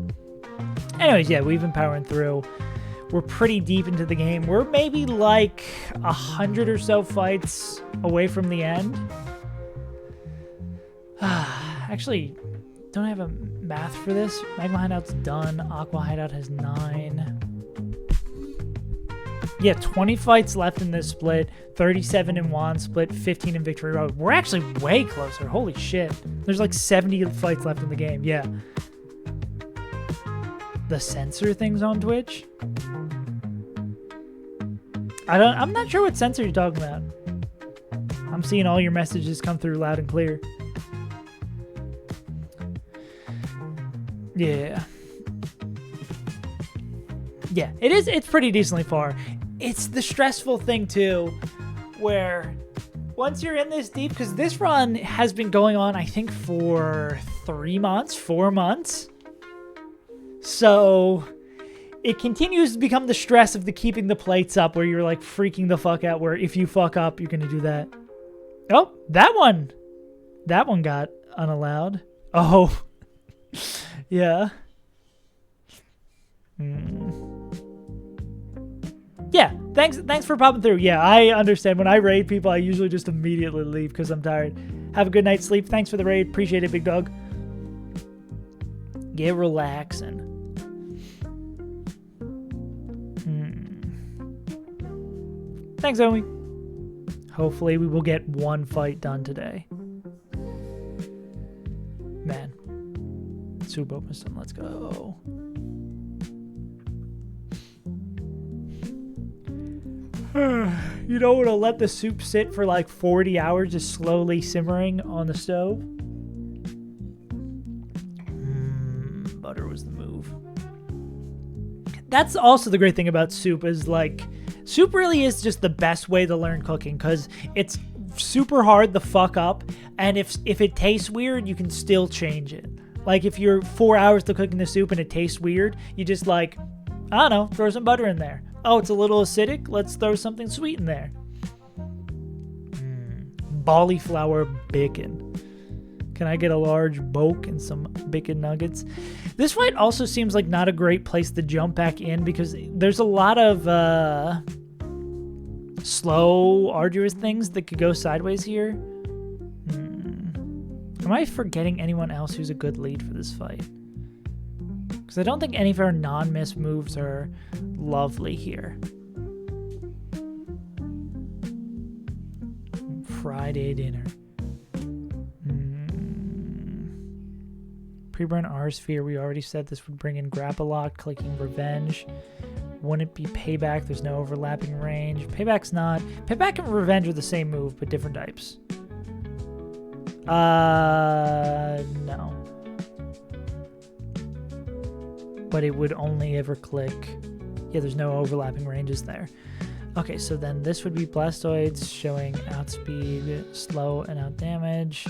Anyways, yeah, we've been powering through. We're pretty deep into the game. We're maybe like 100 or so fights away from the end. Actually, don't I have a math for this? Magma Hideout's done. Aqua Hideout has 9. Yeah, 20 fights left in this split, 37 in Juan split, 15 in Victory Road. We're actually way closer. Holy shit. There's like 70 fights left in the game. Yeah. The censor things on Twitch? I'm not sure what censor you're talking about. I'm seeing all your messages come through loud and clear. Yeah. Yeah, it's pretty decently far. It's the stressful thing too, where once you're in this deep, because this run has been going on, I think, for 4 months. So it continues to become the stress of the keeping the plates up, where you're like freaking the fuck out, where if you fuck up, you're going to do that. Oh, that one got unallowed. Oh, yeah. Yeah, thanks for popping through. Yeah, I understand. When I raid people, I usually just immediately leave because I'm tired. Have a good night's sleep. Thanks for the raid. Appreciate it, big dog. Get relaxing. Thanks, Omi. Hopefully we will get one fight done today. Man. Soup Openstone, let's go. You don't want to let the soup sit for like 40 hours just slowly simmering on the stove. Butter was the move. That's also the great thing about soup is like soup really is just the best way to learn cooking because it's super hard the fuck up, and if it tastes weird, you can still change it. Like if you're 4 hours to cooking the soup and it tastes weird, you just like, I don't know, throw some butter in there. Oh, it's a little acidic, let's throw something sweet in there. Cauliflower bacon. Can I get a large boke and some bacon nuggets? This fight also seems like not a great place to jump back in because there's a lot of slow, arduous things that could go sideways here. Am I forgetting anyone else who's a good lead for this fight? Because I don't think any of our non-miss moves are lovely here. Friday dinner. Pre-burn R-Sphere. We already said this would bring in Grapple-Lock, clicking Revenge. Wouldn't it be Payback? There's no overlapping range. Payback's not. Payback and Revenge are the same move, but different types. No. But it would only ever click. Yeah, there's no overlapping ranges there. Okay, so then this would be Blastoids showing outspeed, slow, and out damage.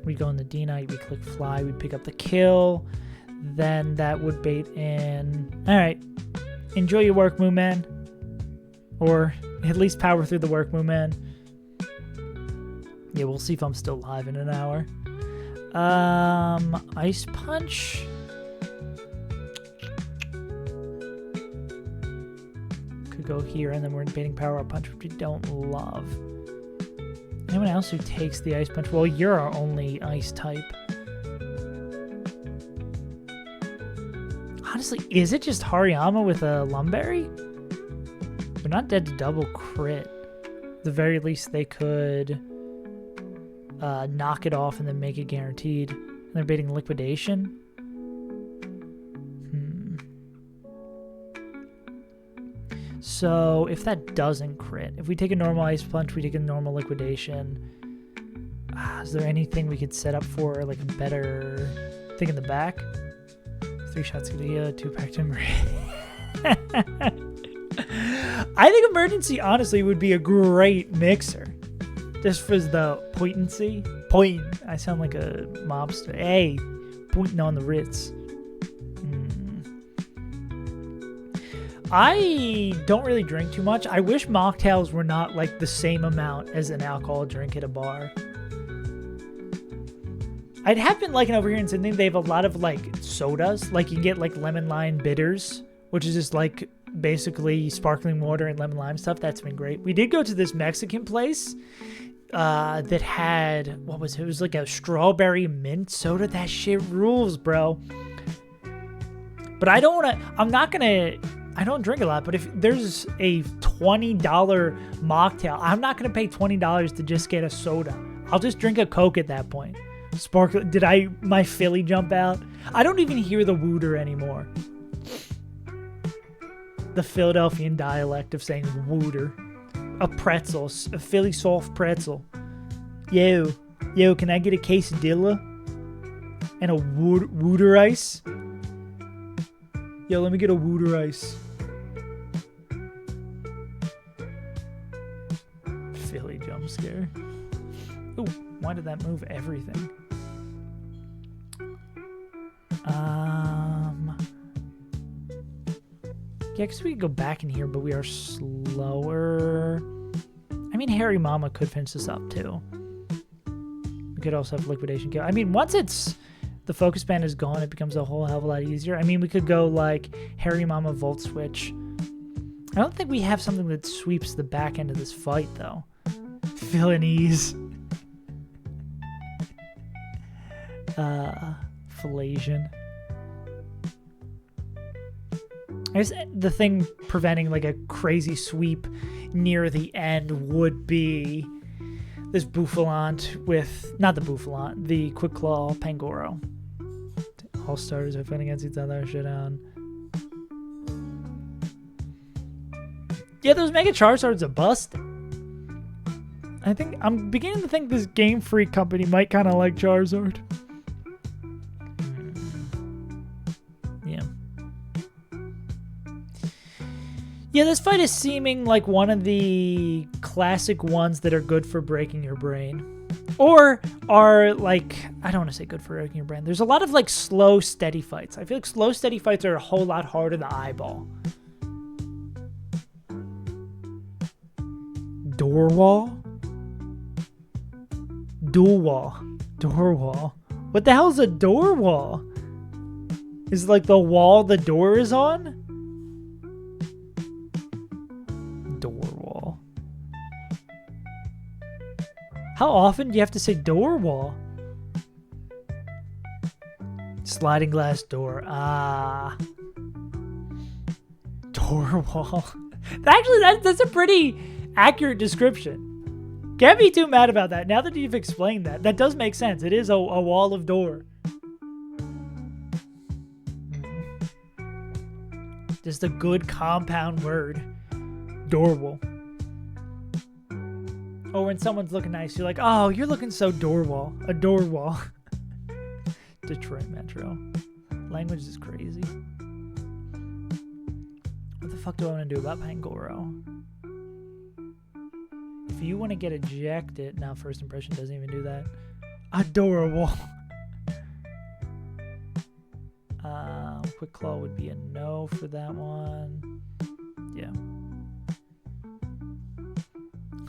We go in the D-Knight, we click Fly, we pick up the kill. Then that would bait in. Alright. Enjoy your work, Moo Man. Or at least power through the work, Moo Man. Yeah, we'll see if I'm still live in an hour. Ice Punch. Could go here, and then we're baiting Power Up Punch, which we don't love. Anyone else who takes the Ice Punch? Well, you're our only Ice type. Honestly, is it just Hariyama with a Lumberry? We're not dead to double crit. At the very least, they could knock it off and then make it guaranteed. And they're baiting Liquidation. So if that doesn't crit, if we take a normal Ice Punch, we take a normal Liquidation. Is there anything we could set up for like a better thing in the back? 3 shots to heal, 2-pack timber. I think Emergency honestly would be a great mixer. Just for the potency. I sound like a mobster. Hey, pointing on the Ritz. I don't really drink too much. I wish mocktails were not like the same amount as an alcohol drink at a bar. I'd have been liking over here in Sydney, they have a lot of like sodas. Like you can get like lemon lime bitters, which is just like basically sparkling water and lemon lime stuff. That's been great. We did go to this Mexican place that had, what was it? It was like a strawberry mint soda. That shit rules, bro. But I don't drink a lot, but if there's a $20 mocktail, I'm not going to pay $20 to just get a soda. I'll just drink a Coke at that point. Sparkle. Did my Philly jump out? I don't even hear the wooter anymore. The Philadelphian dialect of saying wooter. A pretzel. A Philly soft pretzel. Yo, can I get a quesadilla? And a wooter ice? Yo, let me get a wooter ice. Philly jump scare. Ooh, why did that move everything? Yeah, because we could go back in here, but we are slower. I mean, Harry Mama could finish this up, too. We could also have Liquidation kill. I mean, once the focus band is gone, it becomes a whole hell of a lot easier. I mean, we could go, like, Harry Mama Volt Switch. I don't think we have something that sweeps the back end of this fight, though. Villainese. Fallasian. I guess the thing preventing like a crazy sweep near the end would be this Bouffalant with, not the Bouffalant, the Quick Claw Pangoro. All starters are fighting against each other, shit on. Yeah, those Mega Charizards are busted. I think I'm beginning to think this Game Freak company might kind of like Charizard. Yeah, this fight is seeming like one of the classic ones that are good for breaking your brain. Or are like, I don't want to say good for breaking your brain. There's a lot of like slow, steady fights. I feel like slow, steady fights are a whole lot harder to eyeball. Door wall? Dual wall. Door wall. What the hell is a door wall? Is it like the wall the door is on? Door wall. How often do you have to say door wall? Sliding glass door. Ah. Door wall. Actually, that's a pretty accurate description. Can't be too mad about that. Now that you've explained that, that does make sense. It is a wall of door. Just a good compound word. Door wall. Or when someone's looking nice, you're like, oh, you're looking so door wall. A door wall. Detroit Metro. Language is crazy. What the fuck do I want to do about Pangoro? If you want to get ejected... Now, first impression doesn't even do that. Adorable. Quick Claw would be a no for that one. Yeah.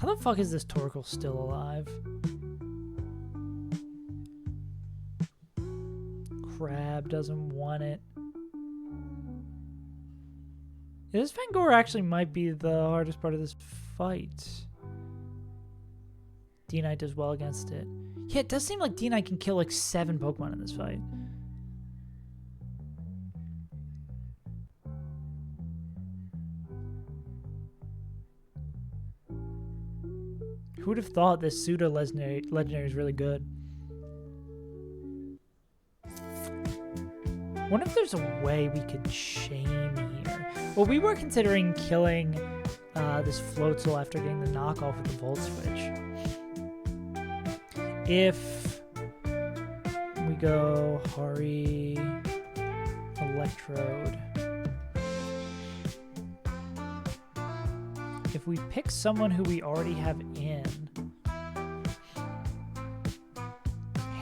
How the fuck is this Torkoal still alive? Crab doesn't want it. Yeah, this Fangor actually might be the hardest part of this fight. D-Knight does well against it. Yeah, it does seem like D-Knight can kill like 7 Pokemon in this fight. Who would have thought this pseudo legendary is really good? Wonder if there's a way we could chain here. Well, we were considering killing this Floatzel after getting the knockoff with the Volt Switch. If we go Hari, Electrode. If we pick someone who we already have in,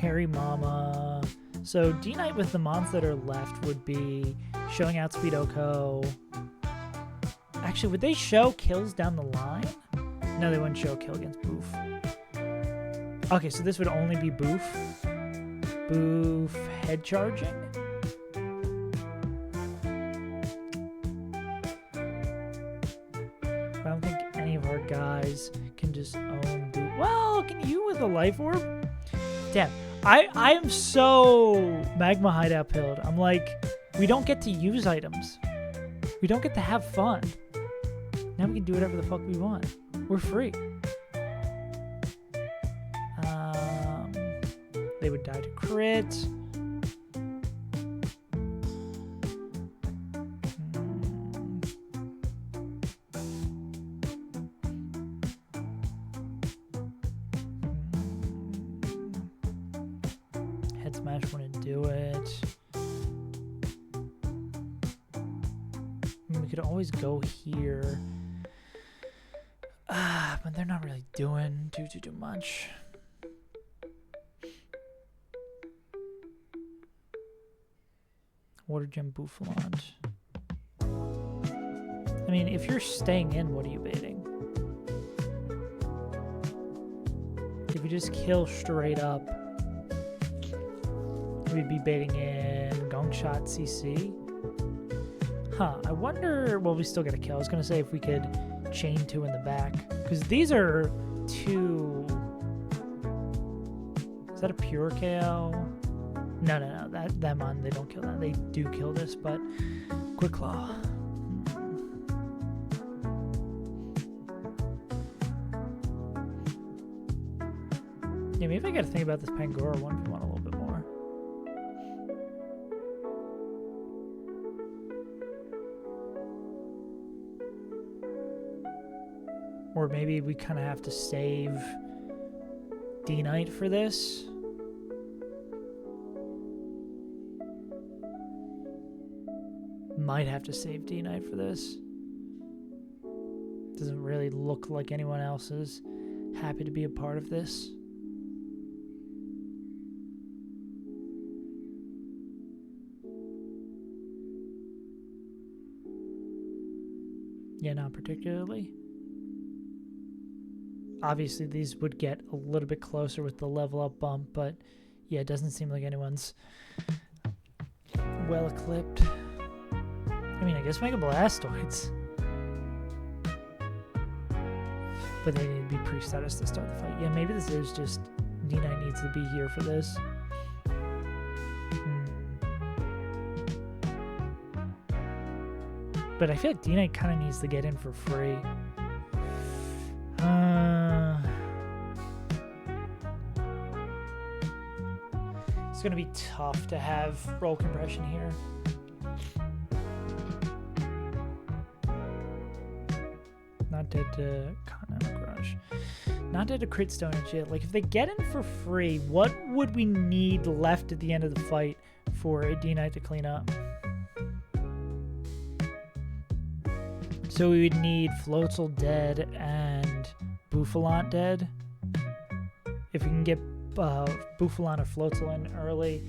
Harry Mama. So D-Knight with the mons that are left would be showing Outspeed Oko. Actually, would they show kills down the line? No, they wouldn't show a kill against Boof. Okay, so this would only be Boof. Boof head charging. I don't think any of our guys can just own Boof. Well, can you with a Life Orb? Damn, I am so Magma Hideout pilled. I'm like, we don't get to use items. We don't get to have fun. Now we can do whatever the fuck we want. We're free. They would die to crit. Head Smash wouldn't do it. We could always go here. But they're not really doing too much. Water Gem Boufflant. I mean, if you're staying in, what are you baiting? If you just kill straight up, we'd be baiting in Gong Shot CC. Huh, I wonder... Well, we still get a kill. I was going to say if we could chain 2 in the back. Because these are 2... Is that a Pure KO? No. That mon, they don't kill that. They do kill this, but Quick Claw. Yeah, maybe I gotta think about this Pangoro 1v1 a little bit more. Or maybe we kind of have to save D-Knight for this. Might have to save D-Knight for this. Doesn't really look like anyone else is happy to be a part of this. Yeah, not particularly. Obviously, these would get a little bit closer with the level up bump, but yeah, it doesn't seem like anyone's well equipped. I mean, I guess make a Blastoids. But they need to be pre-status to start the fight. Yeah, maybe this is just D9 needs to be here for this. But I feel like D9 kind of needs to get in for free. It's going to be tough to have roll compression here. Not dead to Continental Crush. Not dead to Crit Stone and shit. Like, if they get in for free, what would we need left at the end of the fight for a D-Knight to clean up? So we would need Floatzel dead and Bouffalant dead. If we can get Bouffalant or Floatzel in early,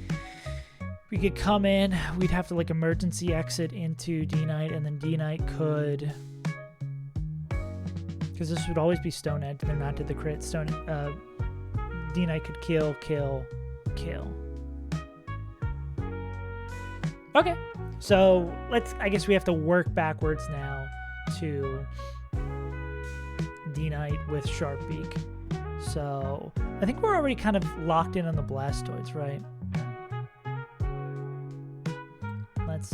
we could come in. We'd have to like emergency exit into D-Knight, and then D-Knight could, because this would always be Stone Edge, they're not to the crit. D-Knight could kill. Okay, so I guess we have to work backwards now to D-Knight with Sharp Beak. So I think we're already kind of locked in on the Blastoids, right? Let's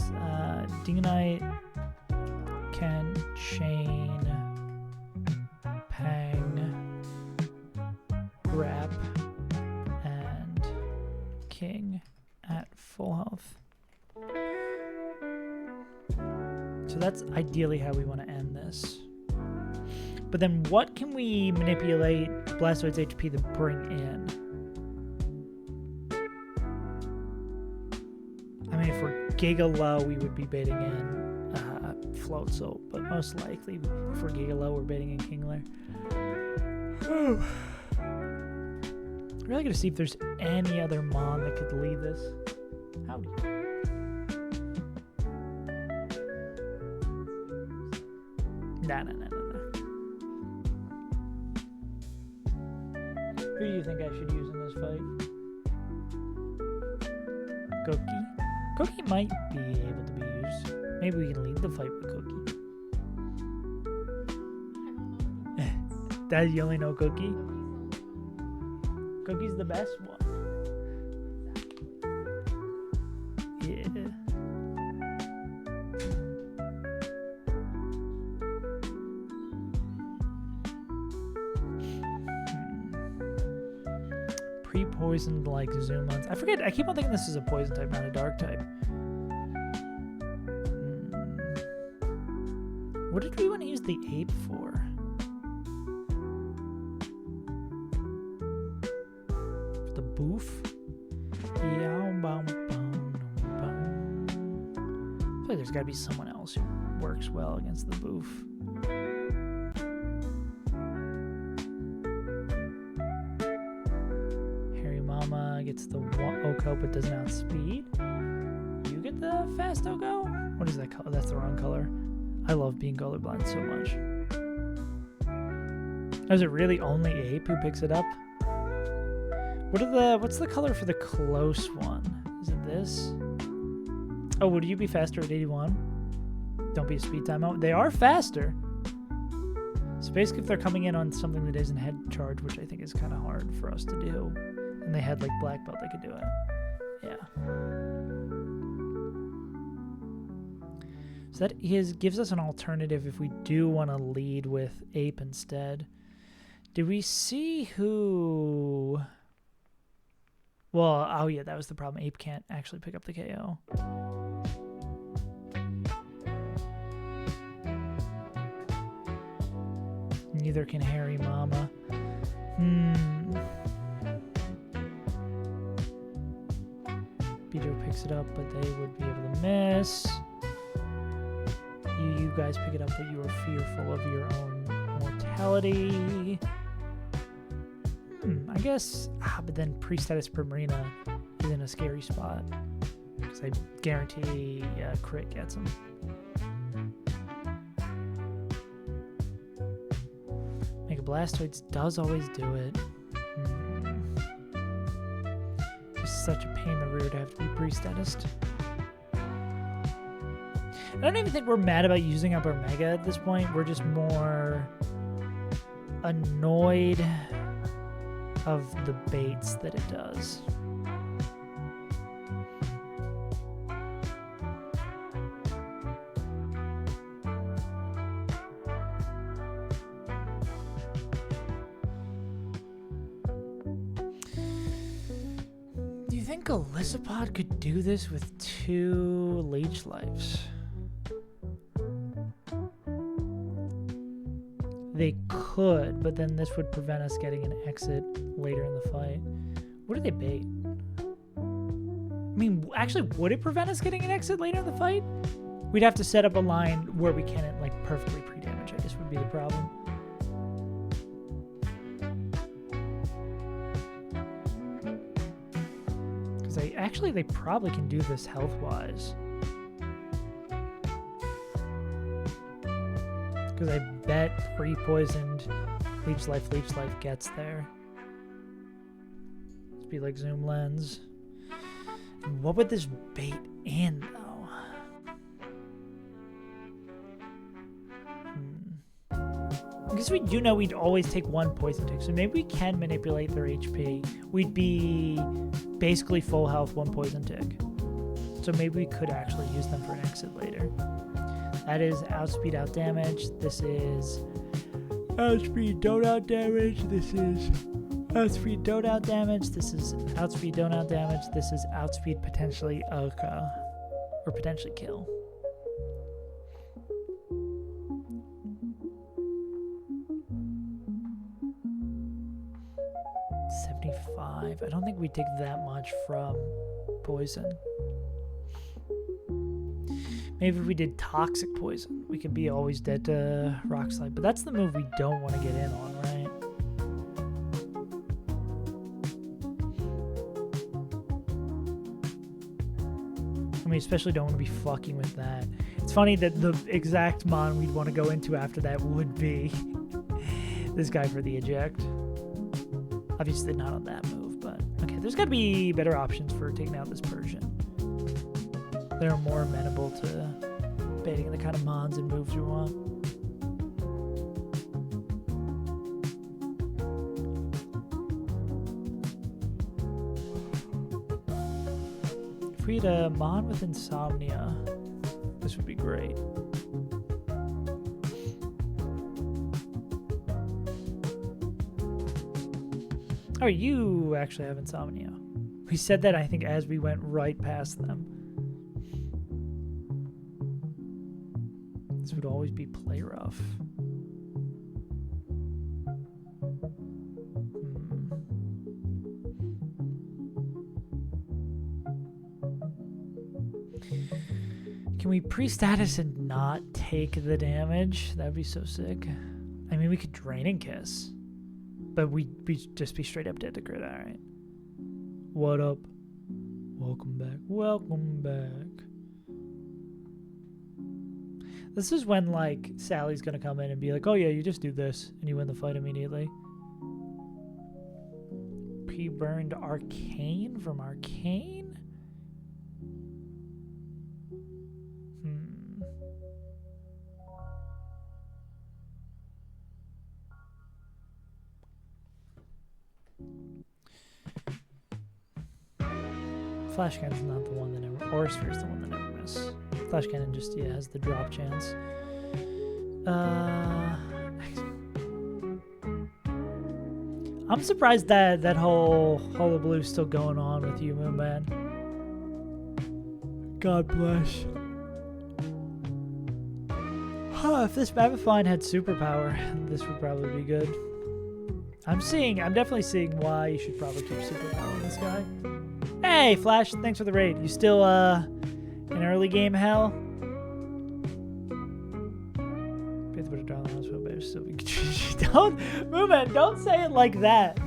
D-Knight can chain Pang, Grab, and King at full health. So that's ideally how we want to end this. But then what can we manipulate Blastoid's HP to bring in? I mean, if we're Giga Low, we would be baiting in Floatzel, but most likely, if we're Giga Low, we're baiting in Kingler. Really gonna see if there's any other Mon that could lead this. Howdy. Nah. Who do you think I should use in this fight? Cookie? Cookie might be able to be used. Maybe we can lead the fight with Cookie. Dad, you only know Cookie? Cookie's the best one. Yeah. Pre-poisoned like Zoomons. I forget, I keep on thinking this is a poison type, not a dark type. What did we want to use the ape for? The boof? I feel like there's got to be someone else who works well against the boof. Harry Mama gets the Oko but doesn't outspeed. You get the fast Oko? What is that color? That's the wrong color. I love being colorblind so much. Is it really only Ape who picks it up? What's the color for the close one? Is it this? Oh, would you be faster at 81? Don't be a speed timeout. They are faster. So basically if they're coming in on something that isn't head charge, which I think is kind of hard for us to do, and they had like black belt, they could do it. Yeah. So that gives us an alternative if we do want to lead with Ape instead. Did we see who... Well, oh yeah, that was the problem. Ape can't actually pick up the KO. Neither can Harry Mama. Beetle picks it up, but they would be able to miss. You guys pick it up, but you are fearful of your own mortality. I guess, but then Priestess Primarina is in a scary spot. Because I guarantee crit gets him. Mega Blastoise does always do it. Just such a pain in the rear to have to be Priestess. I don't even think we're mad about using up our Mega at this point. We're just more annoyed of the baits that it does. Do you think Golisopod could do this with 2 Leech Lives? They could, but then this would prevent us getting an exit later in the fight. What do they bait? I mean, actually, would it prevent us getting an exit later in the fight? We'd have to set up a line where we can't, like, perfectly pre-damage, I guess would be the problem. Because they probably can do this health-wise. Because I bet pre-poisoned Leech Life gets there. Let's be like Zoom Lens. And what would this bait in, though? I guess we do know we'd always take 1 poison tick, so maybe we can manipulate their HP. We'd be basically full health, 1 poison tick. So maybe we could actually use them for an exit later. That is outspeed, out damage. This is outspeed, don't out damage. This is outspeed, don't out damage. This is outspeed, don't out damage. This is outspeed, potentially AQUA. Or potentially kill. $75. I don't think we take that much from poison. Maybe if we did toxic poison, we could be always dead to rock slide. But that's the move we don't want to get in on, right? And we especially don't want to be fucking with that. It's funny that the exact mon we'd want to go into after that would be this guy for the eject. Obviously not on that move, but okay, there's got to be better options for taking out this Persian. They're more amenable to baiting the kind of mons and moves we want. If we had a mon with insomnia, this would be great. Oh, you actually have insomnia. We said that, I think, as we went right past them. This would always be play rough. Can we pre-status and not take the damage? That'd be so sick. I mean, we could Drain and Kiss. But we'd just be straight up dead to crit. Alright. What up? Welcome back. Welcome back. This is when, like, Sally's gonna come in and be like, oh yeah, you just do this. And you win the fight immediately. Pre-burned Arcane from Arcane? Flash Cannon's not the one that never, or Sphere's the one that never miss. Flash Cannon just, yeah, has the drop chance. I'm surprised that that whole Hollow Blue's still going on with you, Moon Man. God bless. Huh, if this Mabafine had superpower, this would probably be good. I'm definitely seeing why you should probably keep superpower in this guy. Hey, Flash, thanks for the raid. You still, in early game hell? darling hospital, baby. So don't, man, don't say it like that.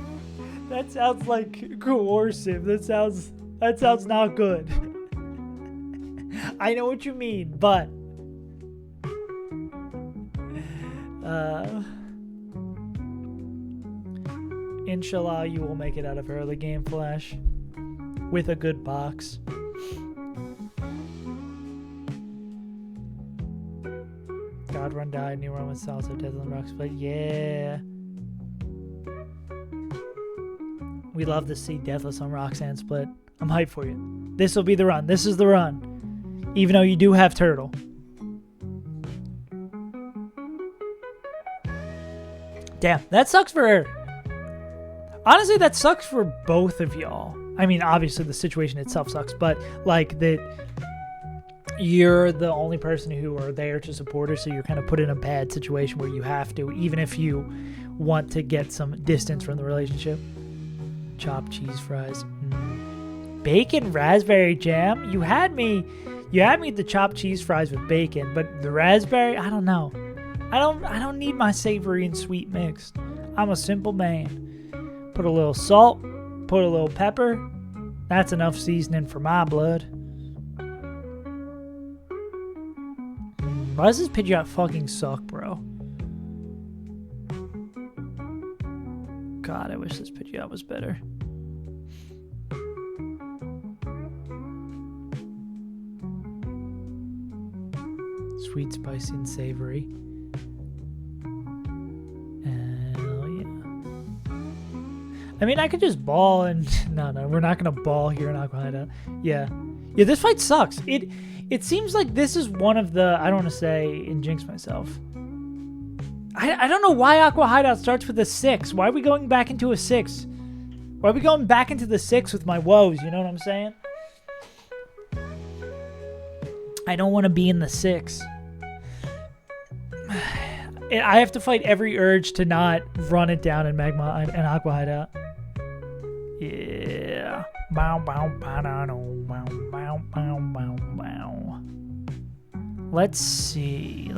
That sounds like coercive. That sounds not good. I know what you mean, but inshallah, you will make it out of early game, Flash, with a good box. God Run died, new run with Salsa, Deadland Rocks, but yeah. We love to see Deathless on Roxanne split. I'm hyped for you. This will be the run. This is the run. Even though you do have Turtle. Damn, that sucks for her. Honestly, that sucks for both of y'all. I mean, obviously the situation itself sucks, but like that you're the only person who are there to support her, so you're kind of put in a bad situation where you have to, even if you want to get some distance from the relationship. Chopped cheese fries. Bacon raspberry jam? You had me at the chopped cheese fries with bacon, but the raspberry, I don't know. I don't need my savory and sweet mixed. I'm a simple man. Put a little salt, put a little pepper. That's enough seasoning for my blood. Why does this Pidgeot fucking suck, bro? God, I wish this Pidgeot was better. Sweet, spicy, and savory. Hell yeah. I mean, I could just ball and... No, we're not going to ball here in AQUA HIDEOUT. Yeah, this fight sucks. It seems like this is one of the... I don't want to say and jinx myself. I don't know why AQUA HIDEOUT starts with a 6. Why are we going back into a 6? Why are we going back into the 6 with my woes? You know what I'm saying? I don't want to be in the 6. I have to fight every urge to not run it down in Magma and AQUA HIDEOUT. Yeah. Bow, bow, bow, bow, bow, bow, bow, bow. Let's see.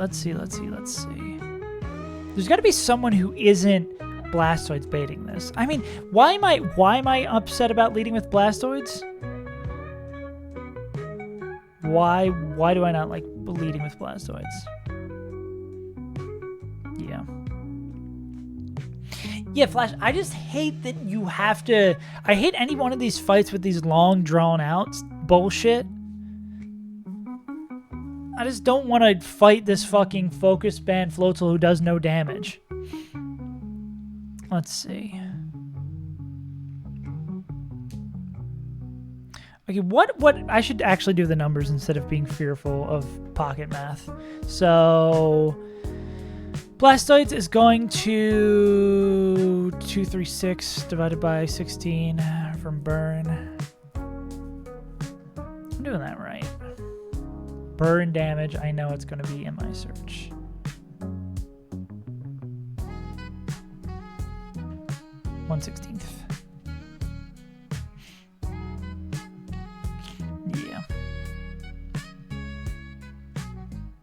There's got to be someone who isn't Blastoids baiting this. I mean, why am I upset about leading with Blastoids? Why do I not like leading with Blastoids? Yeah, Flash, I just hate that you have to... I hate any one of these fights with these long, drawn-out bullshit. I just don't want to fight this fucking Focus Band Floatzel who does no damage. Let's see. Okay, what I should actually do the numbers instead of being fearful of pocket math. So Blastoids is going to 236 divided by 16 from burn. I'm doing that right. Burn damage, I know it's going to be in my search. .1/16. Yeah.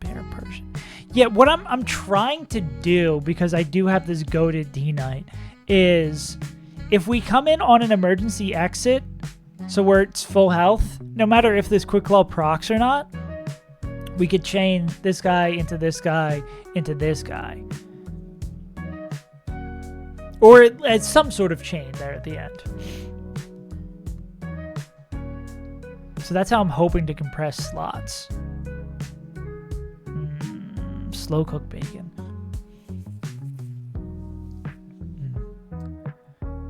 Bear Persian. Yeah, what I'm trying to do, because I do have this goated D-Knight, is if we come in on an emergency exit, so where it's full health, no matter if this Quick Claw procs or not, we could chain this guy into this guy into this guy. Or it's some sort of chain there at the end. So that's how I'm hoping to compress slots. Slow cooked bacon.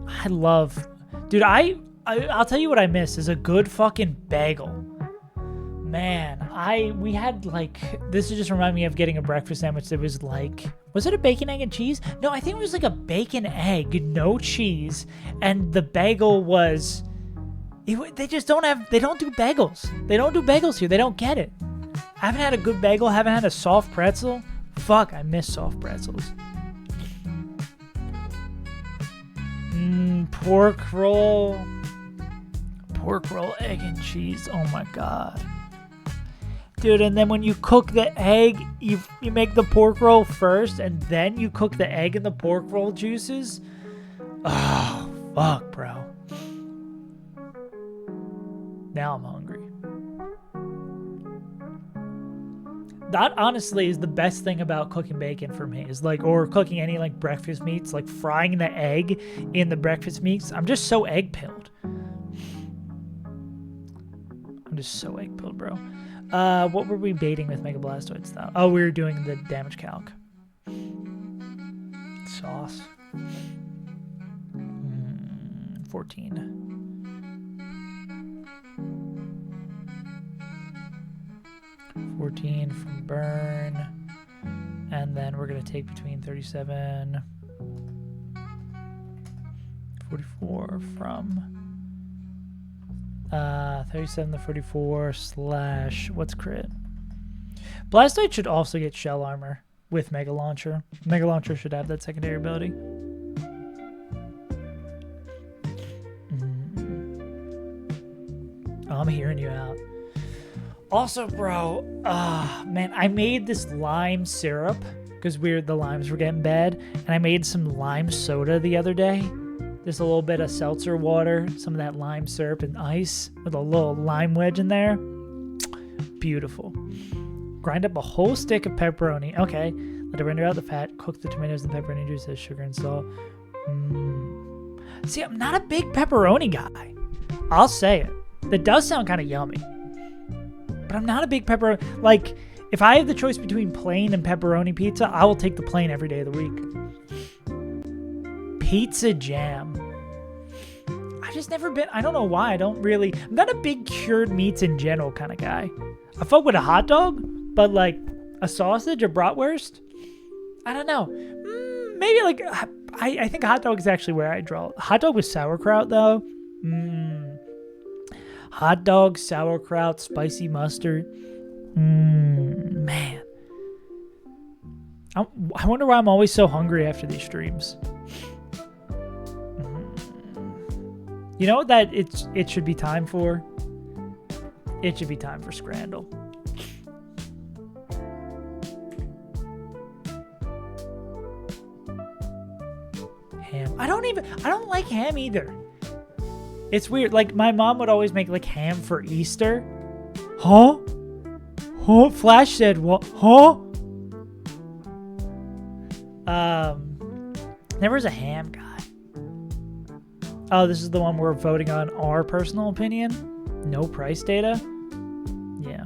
I love... Dude, I'll tell you what I miss is a good fucking bagel. Man, we had like... This just reminded me of getting a breakfast sandwich that was like... Was it a bacon, egg, and cheese? No, I think it was like a bacon, egg, no cheese. And the bagel was... They just don't have... They don't do bagels. They don't do bagels here. They don't get it. I haven't had a good bagel. Haven't had a soft pretzel. Fuck, I miss soft pretzels. Pork roll. Pork roll, egg, and cheese. Oh my god. Dude, and then when you cook the egg, you make the pork roll first, and then you cook the egg in the pork roll juices. Oh, fuck, bro. Now I'm hungry. That honestly is the best thing about cooking bacon for me, is like, or cooking any like breakfast meats, like frying the egg in the breakfast meats. I'm just so egg pilled. I'm just so egg pilled, bro. What were we baiting with Mega Blastoids though? Oh, we were doing the damage calc. Sauce. 14. 14 from burn. And then we're going to take between 37, 44 from 37 to 44 slash, what's crit? Blastoise should also get shell armor with Mega Launcher. Mega Launcher should have that secondary ability. Oh, I'm hearing you out. Also, bro, man, I made this lime syrup because the limes were getting bad, and I made some lime soda the other day. Just a little bit of seltzer water, some of that lime syrup and ice with a little lime wedge in there. Beautiful. Grind up a whole stick of pepperoni. Okay. Let it render out the fat. Cook the tomatoes and pepperoni juice as sugar and salt. See, I'm not a big pepperoni guy. I'll say it. That does sound kind of yummy. But I'm not a big pepperoni. Like, if I have the choice between plain and pepperoni pizza, I will take the plain every day of the week. Pizza jam. I just never been, I don't know why. I'm not a big cured meats in general kind of guy. I fuck with a hot dog, but like a sausage or bratwurst, I don't know. Maybe like, I think hot dog is actually where I draw. Hot dog with sauerkraut though. Hot dog, sauerkraut, spicy mustard. Man. I wonder why I'm always so hungry after these streams. You know what that it should be time for? It should be time for Scrandle. Ham. I don't like ham either. It's weird. Like, my mom would always make like ham for Easter. Huh? Huh? Flash said what? Huh? Never was a ham guy. Oh, this is the one we're voting on our personal opinion. No price data. Yeah.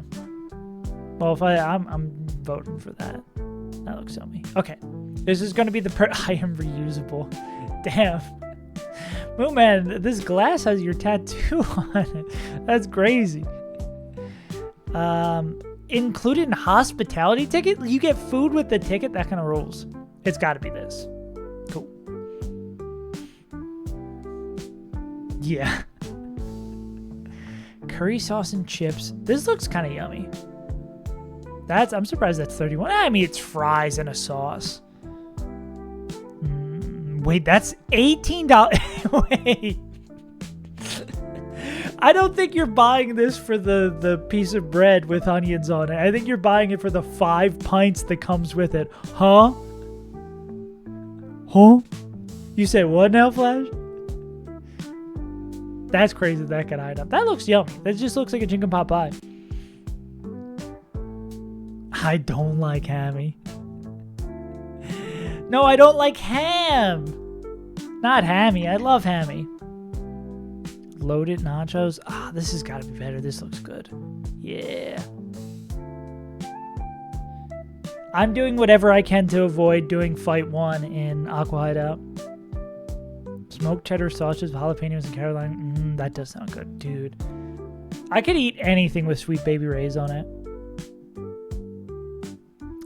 Well, if I'm voting for that. That looks yummy. Okay. This is going to be the I am reusable. Damn. Mooman, this glass has your tattoo on it. That's crazy. Included in hospitality ticket? You get food with the ticket? That kind of rules. It's got to be this. Cool. Yeah. Curry sauce and chips. This looks kind of yummy. I'm surprised that's 31. I mean, it's fries and a sauce. Wait, that's $18. Wait. I don't think you're buying this for the piece of bread with onions on it. I think you're buying it for the 5 pints that comes with it. Huh? Huh? You say what now, Flash? That's crazy that could hide up. That looks yummy. That just looks like a chicken pot pie. I don't like hammy. No, I don't like ham. Not hammy. I love hammy. Loaded nachos. Ah, this has got to be better. This looks good. Yeah. I'm doing whatever I can to avoid doing Fight 1 in AQUA Hideout. Smoked cheddar sausages, jalapenos, and Caroline. That does sound good, dude. I could eat anything with Sweet Baby Ray's on it.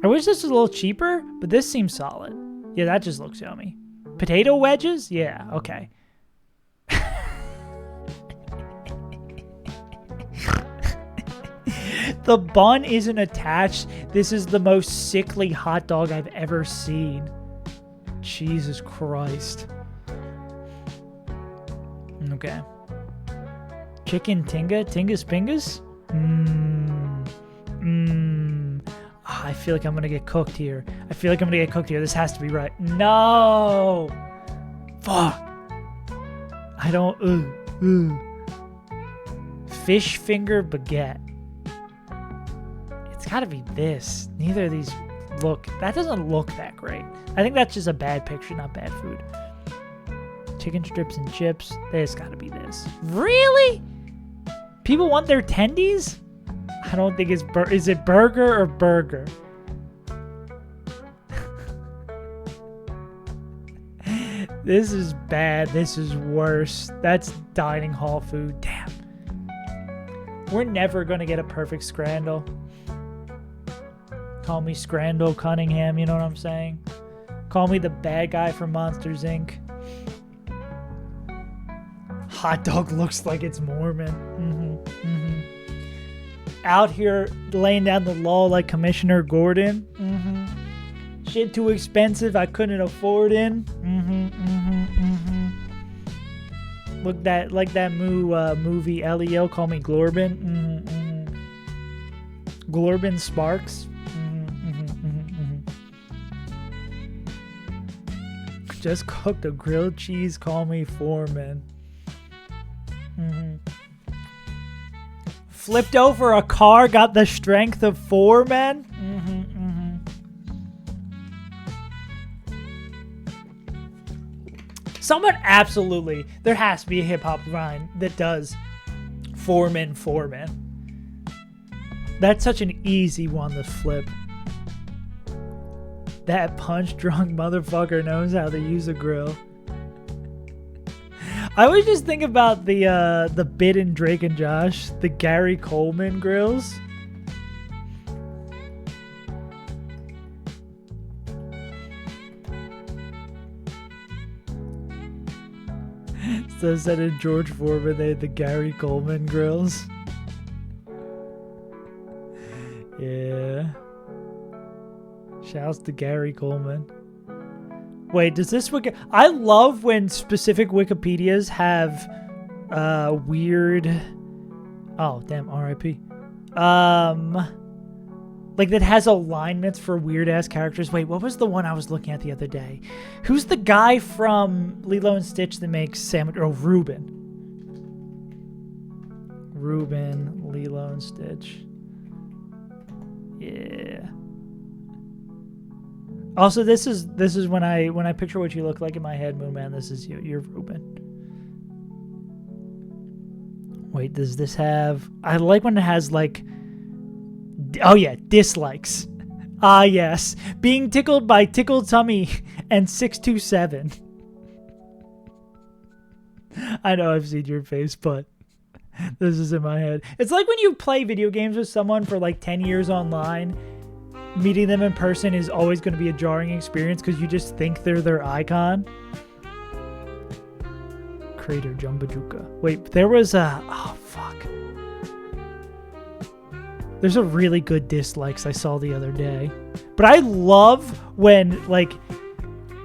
I wish this was a little cheaper, but this seems solid. Yeah, that just looks yummy. Potato wedges? Yeah, okay. The bun isn't attached. This is the most sickly hot dog I've ever seen. Jesus Christ. Okay. Chicken tinga? Tingas pingas? I feel like I'm gonna get cooked here. This has to be right. No! Fuck! I don't... Fish finger baguette. It's gotta be this. Neither of these look... That doesn't look that great. I think that's just a bad picture, not bad food. Chicken strips and chips. There's gotta be this. Really? People want their tendies? I don't think it's... Is it burger or burger? This is bad. This is worse. That's dining hall food. Damn. We're never going to get a perfect Scrandle. Call me Scrandle Cunningham, you know what I'm saying? Call me the bad guy from Monsters, Inc. Hot dog looks like it's Mormon. Out here laying down the law like Commissioner Gordon. Shit too expensive, I couldn't afford it. Look that like that movie Leo, call me Glorbin. Glorbin Sparks. Just cooked a grilled cheese, call me Foreman. Flipped over a car, got the strength of 4 men. Someone absolutely, there has to be a hip hop line that does 4 men, 4 men. That's such an easy one to flip. That punch drunk motherfucker knows how to use a grill. I always just think about the bit in Drake and Josh, the Gary Coleman grills. So said in George Foreman, they had the Gary Coleman grills. Yeah. Shouts to Gary Coleman. Wait, does this I love when specific Wikipedias have weird... Oh, damn, R.I.P. Like that has alignments for weird ass characters. Wait, what was the one I was looking at the other day? Who's the guy from Lilo and Stitch that makes sandwich? Oh, Reuben, Lilo and Stitch. Yeah. Also, this is when I picture what you look like in my head, Moon Man. This is you. You're Reuben. Wait, does this have? I like when it has like. Oh yeah, dislikes. Ah yes, being tickled by Tickle Tummy and 627. I know I've seen your face, but this is in my head. It's like when you play video games with someone for like 10 years online. Meeting them in person is always going to be a jarring experience because you just think they're their icon. Crater Jumbajuka. Wait, there was a... Oh, fuck. There's a really good dislikes I saw the other day. But I love when, like,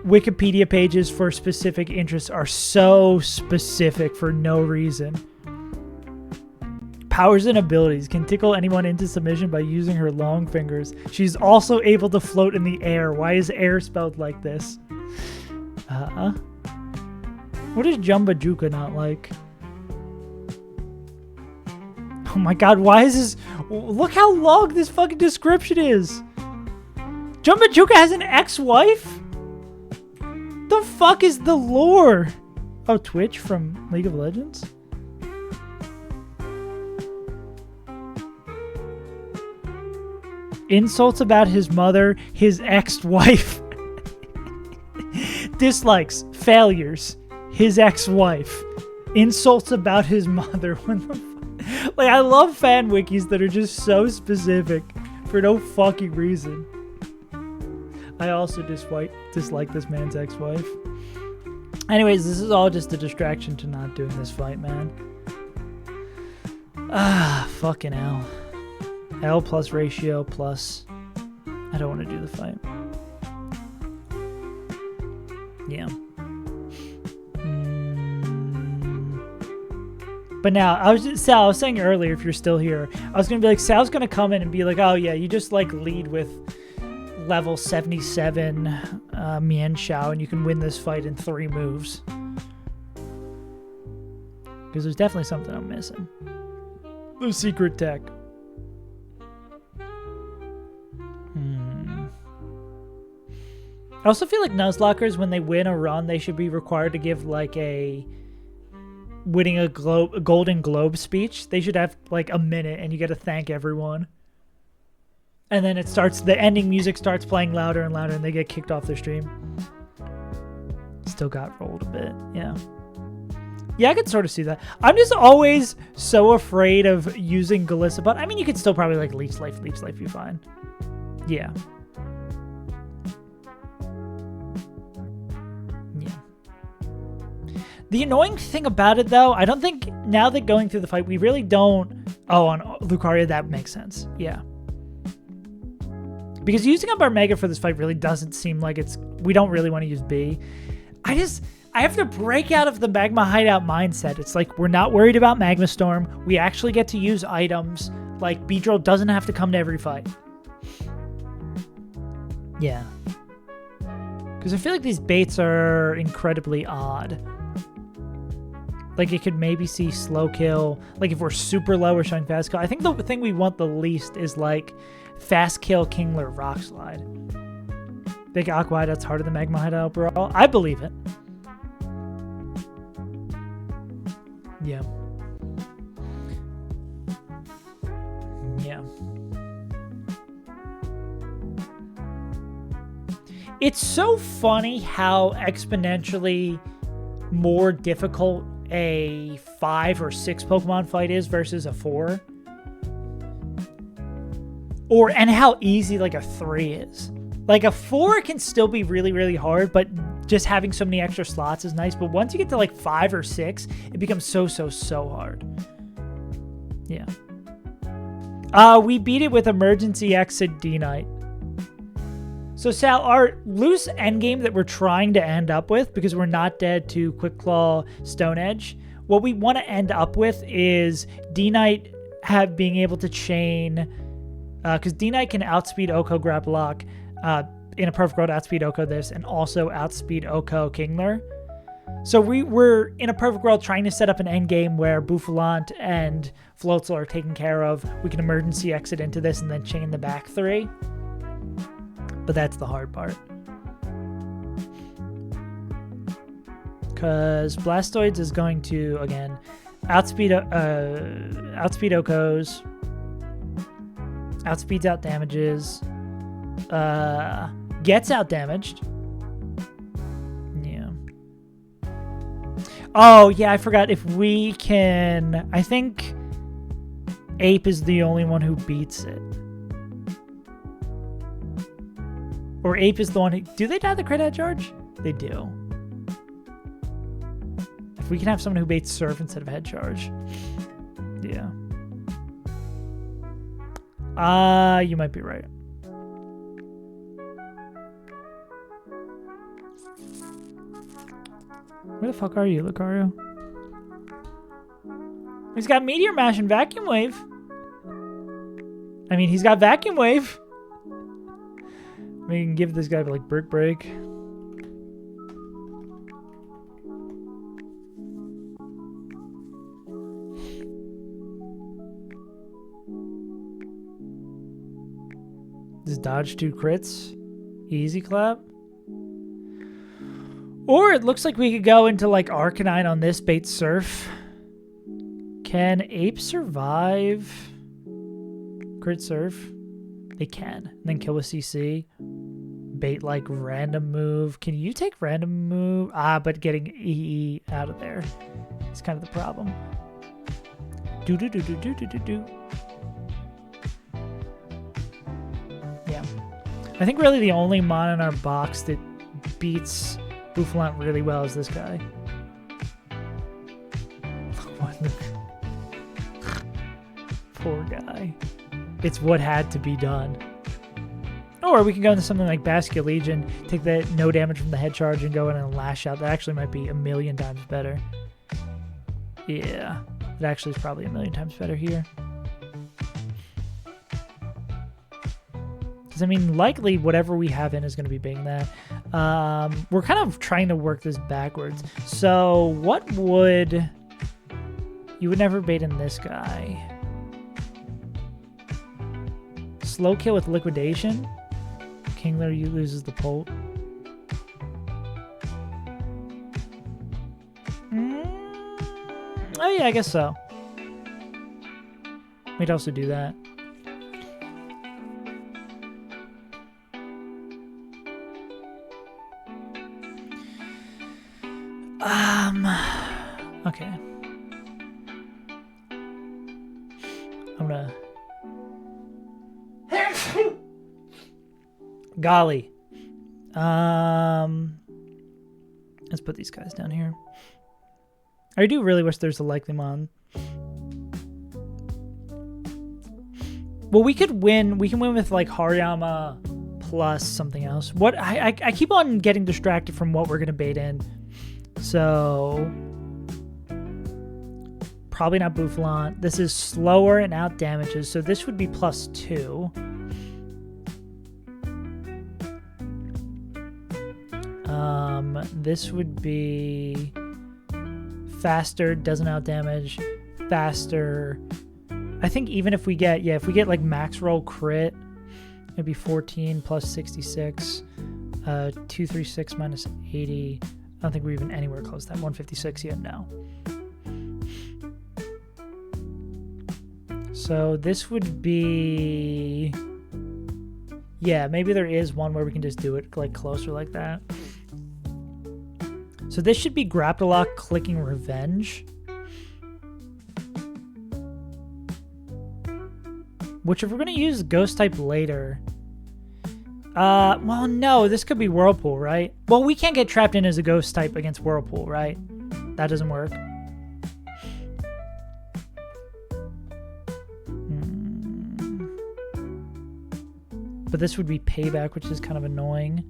Wikipedia pages for specific interests are so specific for no reason. Powers and abilities. Can tickle anyone into submission by using her long fingers. She's also able to float in the air. Why is air spelled like this? What is Jumbajuka not like? Oh my god, why is this... Look how long this fucking description is. Jumbajuka has an ex-wife? The fuck is the lore? Oh, Twitch from League of Legends? Insults about his mother, his ex-wife. Dislikes, failures, his ex-wife. Insults about his mother. What the fuck? Like, I love fan wikis that are just so specific for no fucking reason. I also dislike this man's ex-wife. Anyways, this is all just a distraction to not doing this fight, man. Ah, fucking hell. L plus ratio plus... I don't want to do the fight. Yeah. But now, Sal, I was saying earlier, if you're still here, I was going to be like, Sal's going to come in and be like, oh yeah, you just like lead with level 77 Mian Shao and you can win this fight in 3 moves. Because there's definitely something I'm missing. The secret tech. I also feel like Nuzlockers, when they win a run, they should be required to give like a winning a Golden Globe speech. They should have like a minute and you get to thank everyone. And then it starts, the ending music starts playing louder and louder and they get kicked off their stream. Still got rolled a bit, yeah. Yeah, I could sort of see that. I'm just always so afraid of using Galissa, but I mean, you could still probably like leech life, be fine. Yeah. The annoying thing about it, though, I don't think, now that going through the fight, we really don't... Oh, on Lucaria, that makes sense. Yeah. Because using up our Mega for this fight really doesn't seem like it's... We don't really want to use B. I have to break out of the Magma Hideout mindset. It's like, we're not worried about Magma Storm. We actually get to use items. Like, Beedrill doesn't have to come to every fight. Yeah. Because I feel like these baits are incredibly odd. Like, it could maybe see slow kill. Like, if we're super low, we're showing fast kill. I think the thing we want the least is, like, fast kill Kingler Rock Slide. Big Aqua Hideout's harder than Magma Hideout overall. I believe it. Yeah. Yeah. It's so funny how exponentially more difficult a 5 or 6 Pokemon fight is versus a 4. And how easy like a 3 is. Like a 4 can still be really, really hard, but just having so many extra slots is nice. But once you get to like 5 or 6, it becomes so hard. Yeah. We beat it with Emergency Exit D-Knight. So Sal, our loose endgame that we're trying to end up with, because we're not dead to Quick Claw Stone Edge, what we want to end up with is D-Knight being able to chain, because D-Knight can outspeed Oko Grapple Lock, in a perfect world outspeed Oko this, and also outspeed Oko Kingler. So we're in a perfect world trying to set up an endgame where Bouffalant and Floatzel are taken care of. We can emergency exit into this and then chain the back 3. But that's the hard part. Because Blastoids is going to, again, outspeed Okos, outspeeds out damages, gets out damaged. Yeah. Oh, yeah, I forgot if we can... I think Ape is the only one who beats it. Or Ape is the one who... Do they die the crit head charge? They do. If we can have someone who baits Surf instead of head charge. Yeah. You might be right. Where the fuck are you, Lucario? He's got Meteor Mash and Vacuum Wave. I mean, he's got Vacuum Wave. We can give this guy like Brick Break. Just dodge 2 crits. Easy clap. Or it looks like we could go into like Arcanine on this bait Surf. Can Ape survive crit Surf? They can. And then kill with CC. Bait like random move. Can you take random move? But getting EE out of there is kind of the problem. Do. Yeah. I think really the only mon in our box that beats Bouffalant really well is this guy. Poor guy. It's what had to be done. Or we can go into something like Basket Legion, take the no damage from the head charge and go in and lash out. That actually might be a million times better. Yeah. It actually is probably a million times better here. Because, I mean, likely whatever we have in is going to be being that. We're kind of trying to work this backwards. So what would... You would never bait in this guy. Slow kill with liquidation. Kingler loses the Polt. Oh yeah, I guess so. We'd also do that. Okay. I'm gonna... Golly. Let's put these guys down here. I do really wish there's a likely mon. Well, we could win. We can win with like Hariyama plus something else. What I keep on getting distracted from what we're gonna bait in. So probably not Boufflant. This is slower and out damages, so this would be +2. This would be faster, doesn't out damage, faster. I think even if we get, yeah, if we get like max roll crit, it'd be 14 plus 66, 236 minus 80. I don't think we're even anywhere close to that. 156 yet, no. So this would be, yeah, maybe there is one where we can just do it like closer like that. So this should be Grapple Lock clicking Revenge. Which if we're going to use Ghost type later. Well, no, this could be Whirlpool, right? Well, we can't get trapped in as a Ghost type against Whirlpool, right? That doesn't work. But this would be Payback, which is kind of annoying.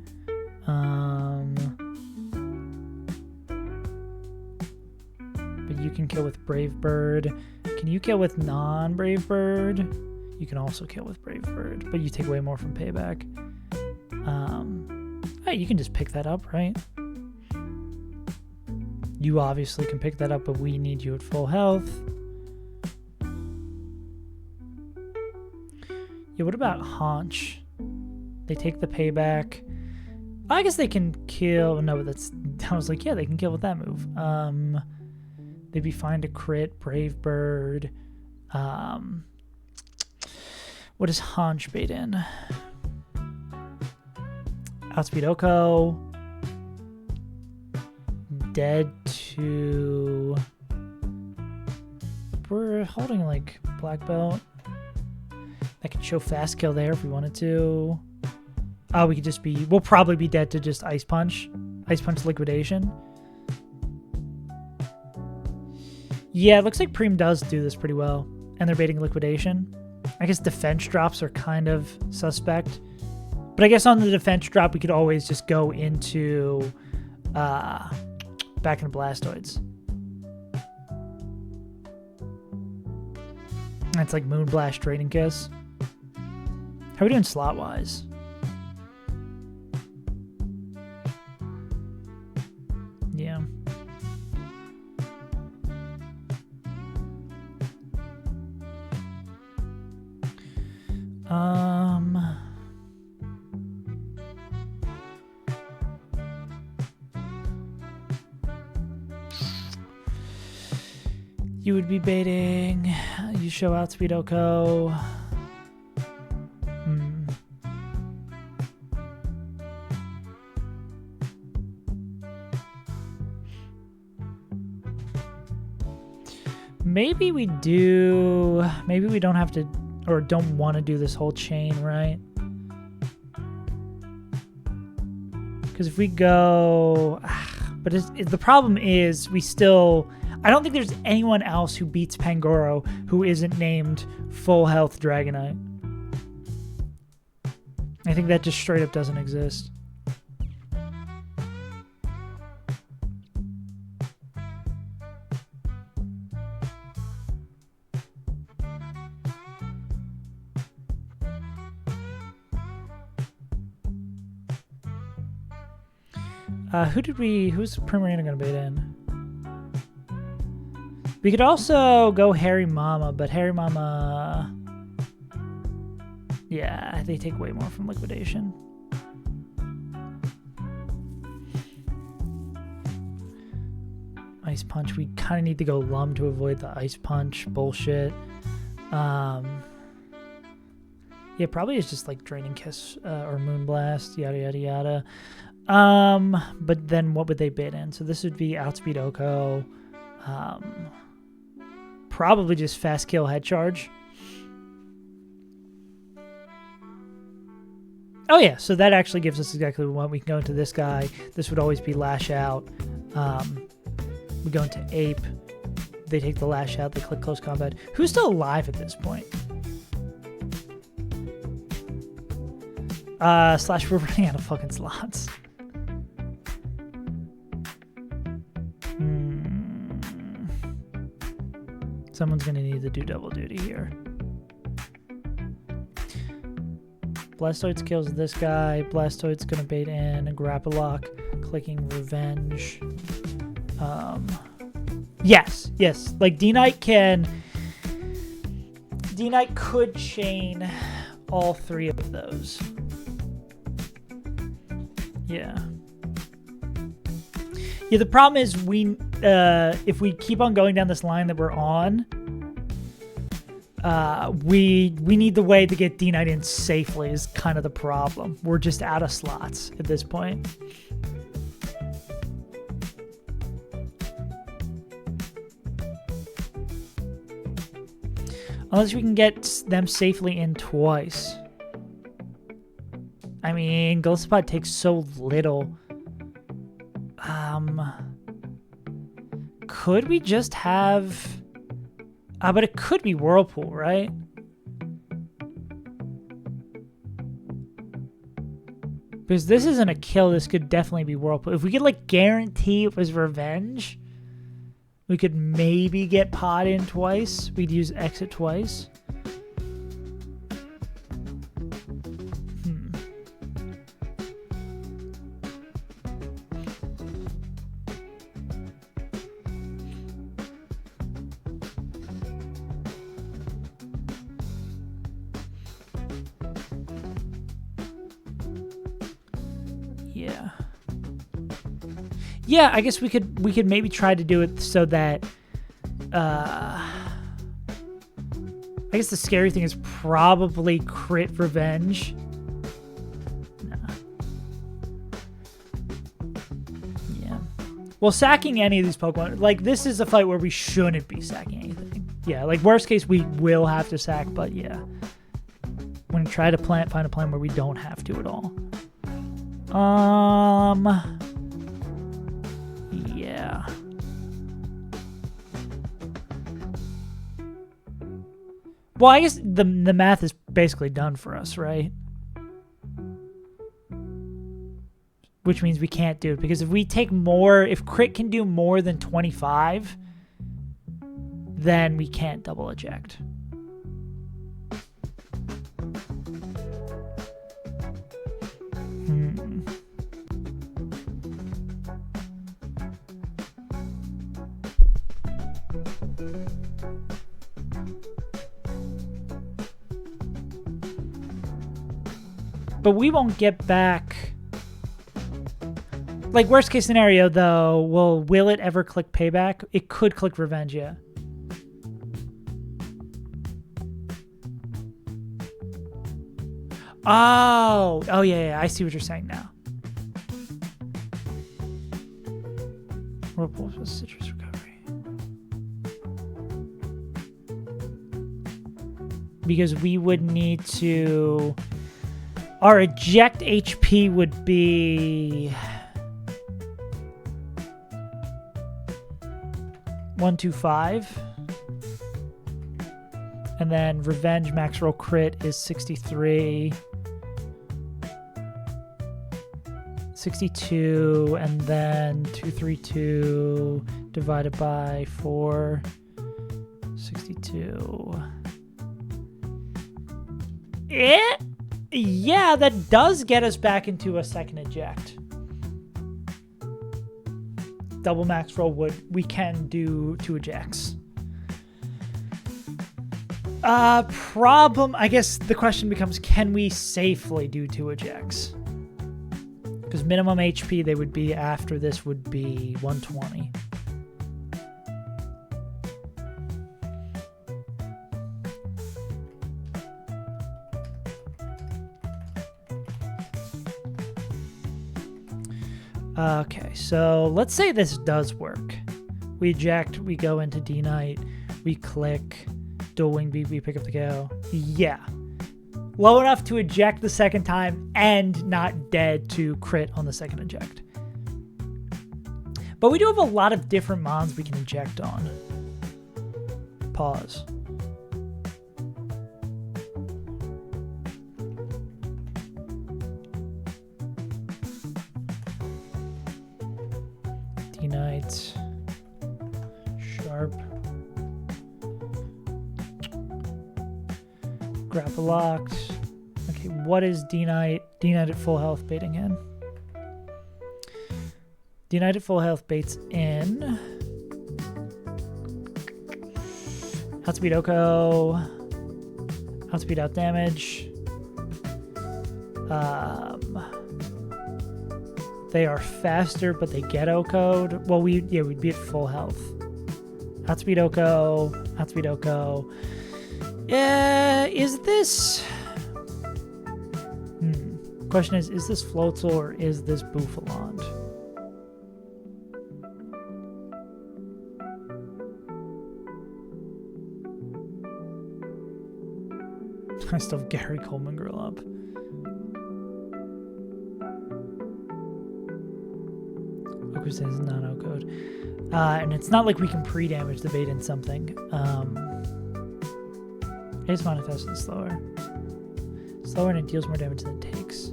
But you can kill with Brave Bird. Can you kill with non-Brave Bird? You can also kill with Brave Bird, but you take way more from Payback. Hey, you can just pick that up, right? You obviously can pick that up, but we need you at full health. Yeah, what about Haunch? They take the Payback. I guess they can kill... No, but that's... I was like, yeah, they can kill with that move. They'd be fine to crit, Brave Bird. What is Haunch bait in? Outspeed Oko. Dead to... We're holding like Black Belt. I could show Fast Kill there if we wanted to. Oh, we could just be... We'll probably be dead to just Ice Punch. Ice Punch Liquidation. Yeah, it looks like Preem does do this pretty well. And they're baiting Liquidation. I guess defense drops are kind of suspect. But I guess on the defense drop, we could always just go into... back into Blastoids. That's like Moonblast Trading Kiss. How are we doing slot-wise? Yeah. You would be baiting. You show Outspeed Oko. Maybe we do. Maybe we don't have to, or don't want to do this whole chain, right? Because if we go, but the problem is we still. I don't think there's anyone else who beats Pangoro who isn't named Full Health Dragonite. I think that just straight up doesn't exist. Who's Primarina gonna bait in? We could also go Harry Mama, but Harry Mama... Yeah, they take way more from Liquidation. Ice Punch. We kind of need to go Lum to avoid the Ice Punch bullshit. Yeah, probably it's just like Draining Kiss or Moonblast, yada, yada, yada. But then what would they bait in? So this would be Outspeed Oko. Probably just Fast Kill Head Charge. Oh yeah, so that actually gives us exactly what we want. We can go into this guy. This would always be Lash Out. We go into Ape. They take the Lash Out. They click Close Combat. Who's still alive at this point? Slash, we're running out of fucking slots. Someone's gonna need to do double duty here. Blastoise kills this guy. Blastoise's gonna bait in a Grapple Lock, clicking Revenge. Yes. Like D-Knight could chain all three of those. Yeah. Yeah, the problem is if we keep on going down this line that we're on, we need the way to get D-Knight in safely is kind of the problem. We're just out of slots at this point. Unless we can get them safely in twice. I mean, Golisopod takes so little. Could we just have... but it could be Whirlpool, right? Because this isn't a kill, this could definitely be Whirlpool. If we could, like, guarantee it was Revenge, we could maybe get Pod in twice. We'd use Exit twice. Yeah, I guess we could maybe try to do it so that I guess the scary thing is probably crit Revenge. Nah. Yeah. Well, sacking any of these Pokemon, like, this is a fight where we shouldn't be sacking anything. Yeah, like, worst case, we will have to sack, but yeah. We're going to try to find a plan where we don't have to at all. Yeah. Well, I guess the math is basically done for us, right? Which means we can't do it, because if we take more, if crit can do more than 25, then we can't double eject. But we won't get back... Like, worst case scenario, though, will it ever click Payback? It could click Revenge, yeah. Oh, yeah, I see what you're saying now. Whirlpool with Citrus Recovery. Because we would need to... Our eject HP would be 125. And then Revenge max roll crit is 63. 62, and then 232 divided by 4. 62. Yeah, that does get us back into a second eject. double max roll we can do 2 ejects. Problem, I guess the question becomes, can we safely do 2 ejects? Because minimum HP they would be after this would be 120. Okay, so let's say this does work. We eject, we go into D-Knight, we click, dual wing beat, we pick up the KO. Yeah. Low enough to eject the second time and not dead to crit on the second eject. But we do have a lot of different mons we can eject on. Pause. D-Knight. Sharp. Grapple locked. Okay, what is D-Knight? D-Knight at full health baiting in. D-Knight at full health baits in. Outspeed Oko. Outspeed out damage. They are faster, but they get Oko'd. Well, we'd be at full health. Outspeed Oko. Outspeed Oko. Is this... Question is this Floatzel or is this Bouffalond? I still have Gary Coleman girl up. Oko's is not Oko'd. And it's not like we can pre-damage the bait in something. It's manifested slower. Slower and it deals more damage than it takes.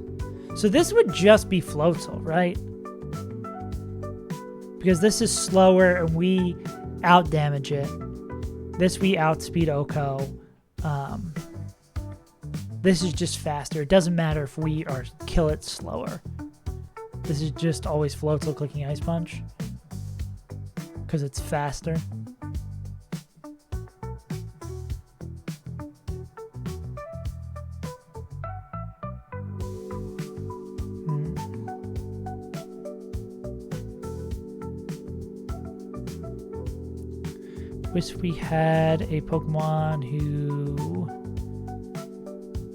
So this would just be Floatzel, right? Because this is slower and we out-damage it. This we outspeed Oko. This is just faster. It doesn't matter if we kill it slower. This is just always Floatzel clicking Ice Punch. Because it's faster. Wish we had a Pokemon who...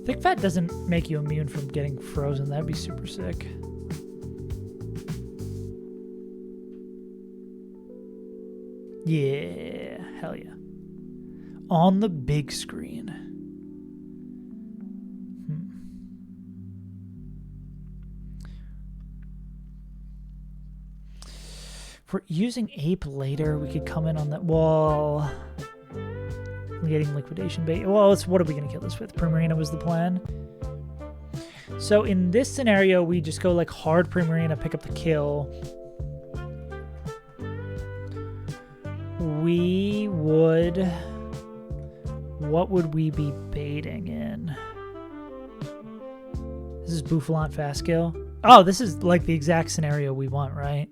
Thick Fat doesn't make you immune from getting frozen. That'd be super sick. Yeah, hell yeah. On the big screen. If we're using Ape later, we could come in on that wall. I'm getting liquidation bait. Well, what are we going to kill this with? Primarina was the plan. So in this scenario, we just go like hard Primarina, pick up the kill. We would... What would we be baiting in? This is Bouffalont fast kill. Oh, this is like the exact scenario we want, right?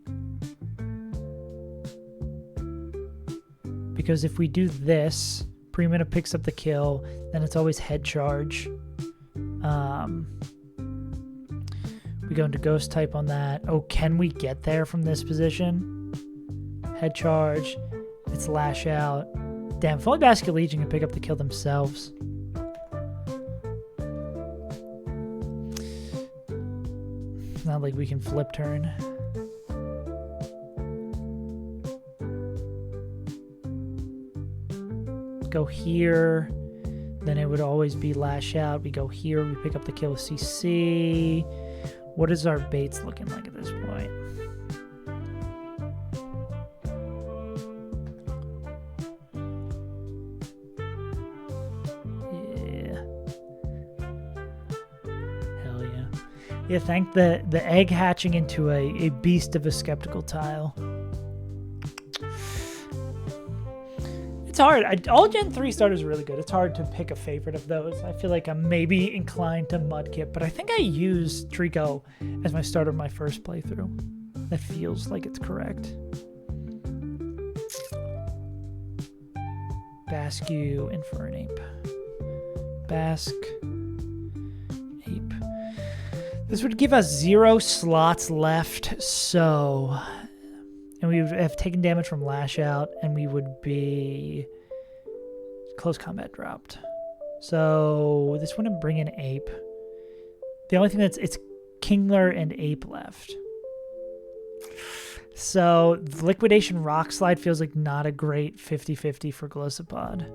Because if we do this, Primarina picks up the kill, then it's always head charge. We go into ghost type on that. Oh, can we get there from this position? Head charge. It's lash out. Damn, if only Basket Legion can pick up the kill themselves. Not like we can flip turn. Go here, then it would always be lash out. We go here, we pick up the kill with CC. What is our baits looking like at this point? Yeah. Hell yeah. Yeah, thank the egg hatching into a beast of a skeptical tile. It's hard. All Gen 3 starters are really good. It's hard to pick a favorite of those. I feel like I'm maybe inclined to Mudkip, but I think I used Trico as my starter in my first playthrough. That feels like it's correct. Basque Infernape. Basque Ape. This would give us 0 slots left, so... And we would have taken damage from Lash Out, and we would be... Close Combat dropped. So this wouldn't bring in Ape. The only thing it's Kingler and Ape left. So Liquidation Rock Slide feels like not a great 50-50 for Glossopod.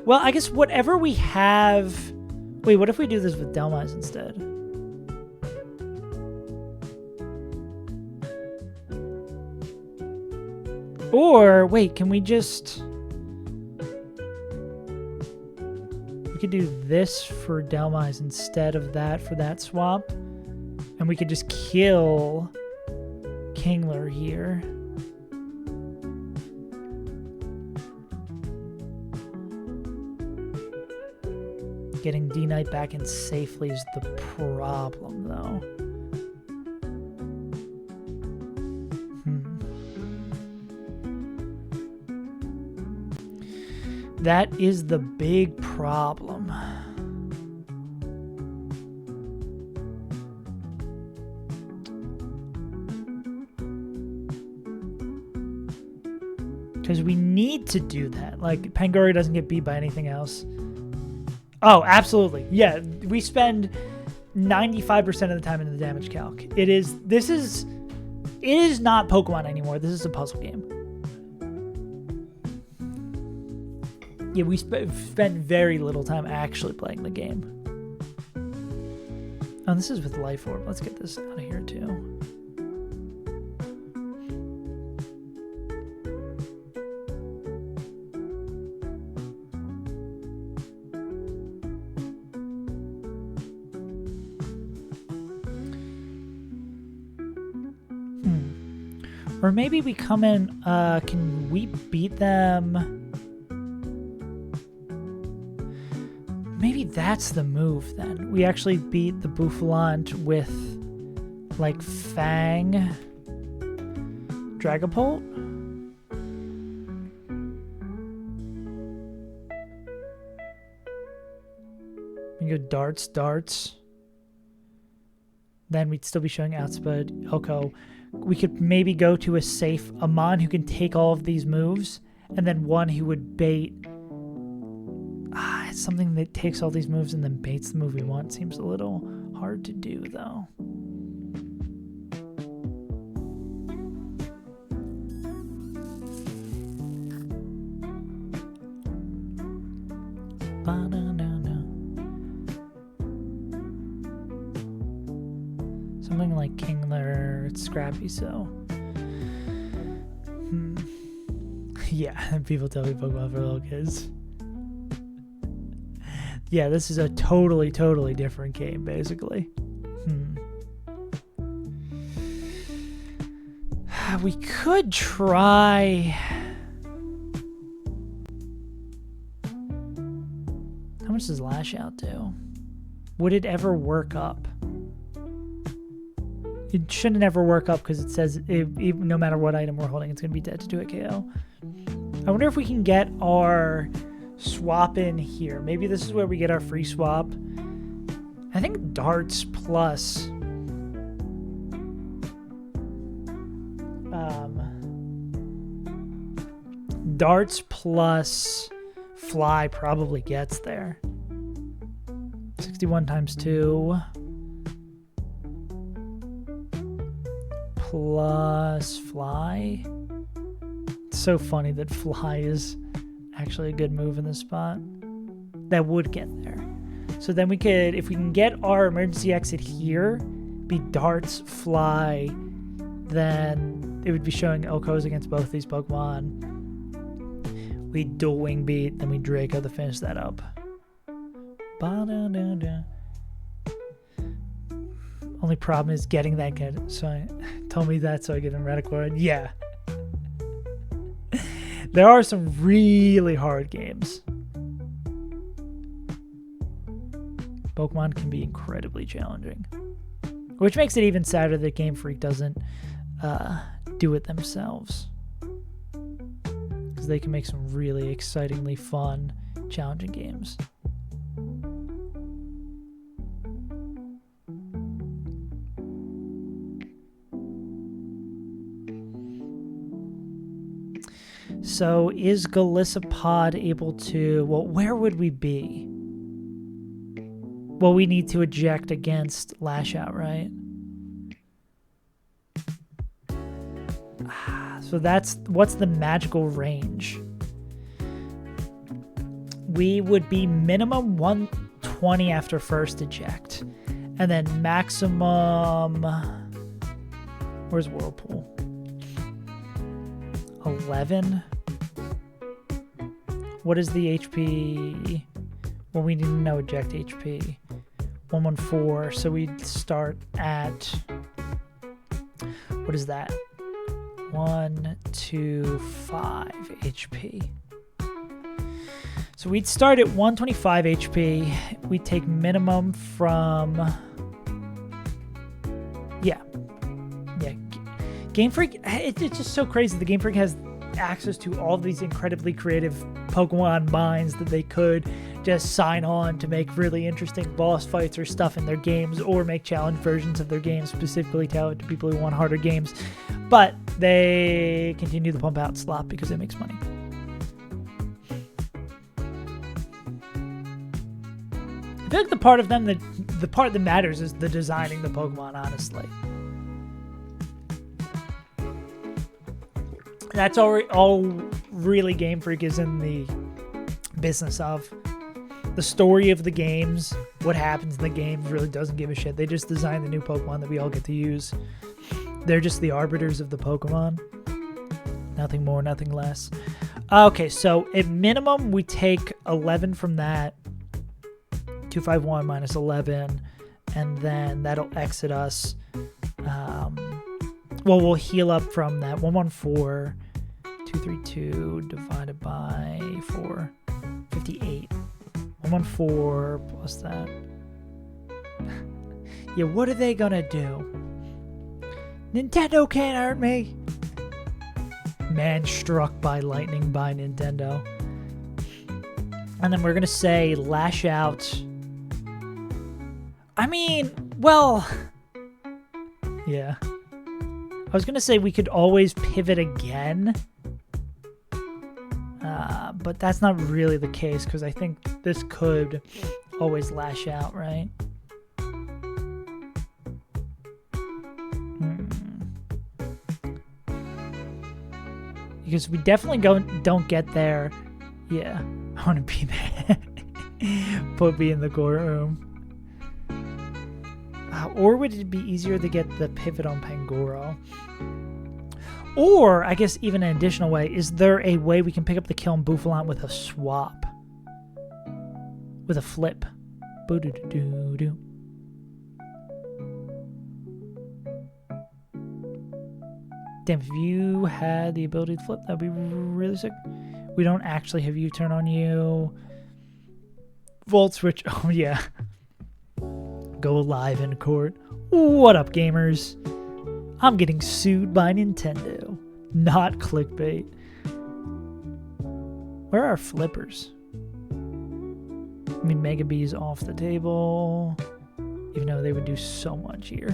Well, I guess whatever we have... Wait, what if we do this with Delmise instead? Or, wait, can we just... We could do this for Delmise instead of that for that swap. And we could just kill Kingler here. Getting D-Knight back in safely is the problem, though. That is the big problem. Because we need to do that. Like, Pangoria doesn't get beat by anything else. Oh, absolutely. Yeah, we spend 95% of the time in the damage calc. It is not Pokemon anymore. This is a puzzle game. Yeah, we spent very little time actually playing the game. Oh, this is with Life Orb. Let's get this out of here, too. Or maybe we come in, can we beat them? Maybe that's the move then. We actually beat the Bouffalant with like Fang Dragapult. We go darts. Then we'd still be showing Outspeed Elko. We could maybe go to a safe Amon who can take all of these moves, and then one who would bait. It's something that takes all these moves and then baits the move we want. Seems a little hard to do, though. Something like Kingler, it's scrappy, so. Yeah, people tell me Pokemon for little kids. Yeah, this is a totally different game, basically. We could try... How much does Lash Out do? Would it ever work up? It shouldn't ever work up because it says no matter what item we're holding, it's going to be dead to do a KO. I wonder if we can get our swap in here. Maybe this is where we get our free swap. I think darts plus fly probably gets there. 61 times 2 plus fly. It's so funny that fly is actually a good move in this spot. That would get there. So then we could, if we can get our emergency exit here, be darts, fly, then it would be showing Okos against both these Pokemon. We dual wing beat, then we Draco to finish that up. Ba-da-da-da. Only problem is getting that good. So I told me that so I get him Reticord. Yeah. There are some really hard games. Pokemon can be incredibly challenging. Which makes it even sadder that Game Freak doesn't do it themselves. Because they can make some really excitingly fun, challenging games. So is Galissapod able to... Well, where would we be? Well, we need to eject against Lash Out, right? So that's... What's the magical range? We would be minimum 120 after first eject. And then maximum... Where's Whirlpool? 11? What is the HP? Well, we need to know eject HP. 114. So we'd start at... What is that? 125 HP. So we'd start at 125 HP. We'd take minimum from... Yeah. Game Freak, it's just so crazy. The Game Freak has access to all these incredibly creative Pokemon minds that they could just sign on to make really interesting boss fights or stuff in their games, or make challenge versions of their games specifically tailored to people who want harder games. But they continue to pump out slop because it makes money. I feel like the part of them the part that matters is the designing the Pokemon, honestly. That's all really Game Freak is in the business of. The story of the games, what happens in the games, really doesn't give a shit. They just design the new Pokemon that we all get to use. They're just the arbiters of the Pokemon. Nothing more, nothing less. Okay, so at minimum, we take 11 from that. 251 minus 11. And then that'll exit us. Well, we'll heal up from that. 114. 232 divided by 4. 58. 114 plus that. Yeah, what are they gonna do? Nintendo can't hurt me. Man struck by lightning by Nintendo. And then we're gonna say Lash Out. I mean, well... Yeah. I was gonna say we could always pivot again. But that's not really the case, because I think this could always Lash Out, right? Because we definitely don't get there. Yeah, I want to be there. Put me in the courtroom. Or would it be easier to get the pivot on Pangoro? Or, I guess even an additional way, is there a way we can pick up the kill on Bouffalant with a swap? With a flip. Boo-doo-doo-doo-doo. Damn, if you had the ability to flip, that'd be really sick. We don't actually have U-turn on you. Volt switch. Oh, yeah. Go live in court. What up, gamers? I'm getting sued by Nintendo. Not clickbait. Where are our flippers? I mean, Mega B's off the table. Even though they would do so much here.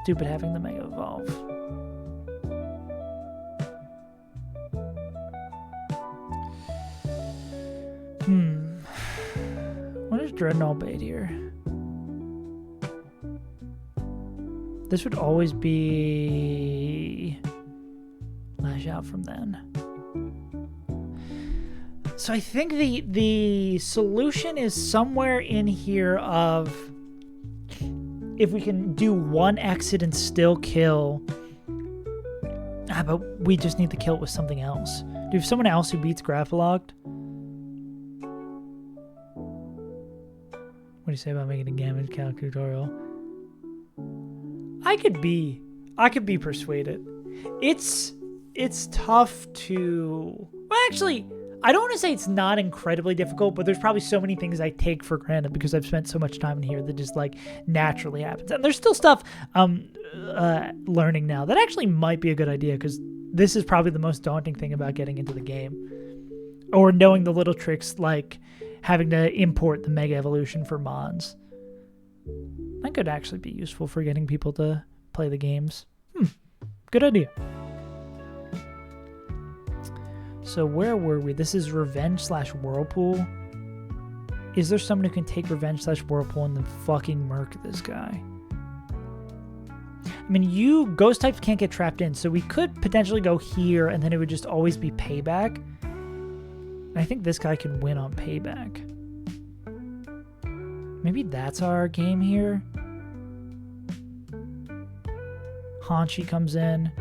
Stupid having the Mega Evolve. What is Dreadnought Bait here? This would always be Lash Out from then. So I think the solution is somewhere in here of if we can do one exit and still kill. But we just need to kill it with something else. Do you have someone else who beats Grapplocked? What do you say about making a damage calc tutorial? I could be persuaded. It's tough to... Well, actually, I don't want to say it's not incredibly difficult, but there's probably so many things I take for granted because I've spent so much time in here that just like naturally happens. And there's still stuff learning now that actually might be a good idea, because this is probably the most daunting thing about getting into the game, or knowing the little tricks like having to import the Mega Evolution for Mons. That could actually be useful for getting people to play the games. Good idea. So where were we? This is Revenge/Whirlpool. Is there someone who can take Revenge/Whirlpool and then fucking murk this guy? I mean, ghost types can't get trapped in, so we could potentially go here and then it would just always be payback. And I think this guy can win on payback. Maybe that's our game here. Hanshi comes in.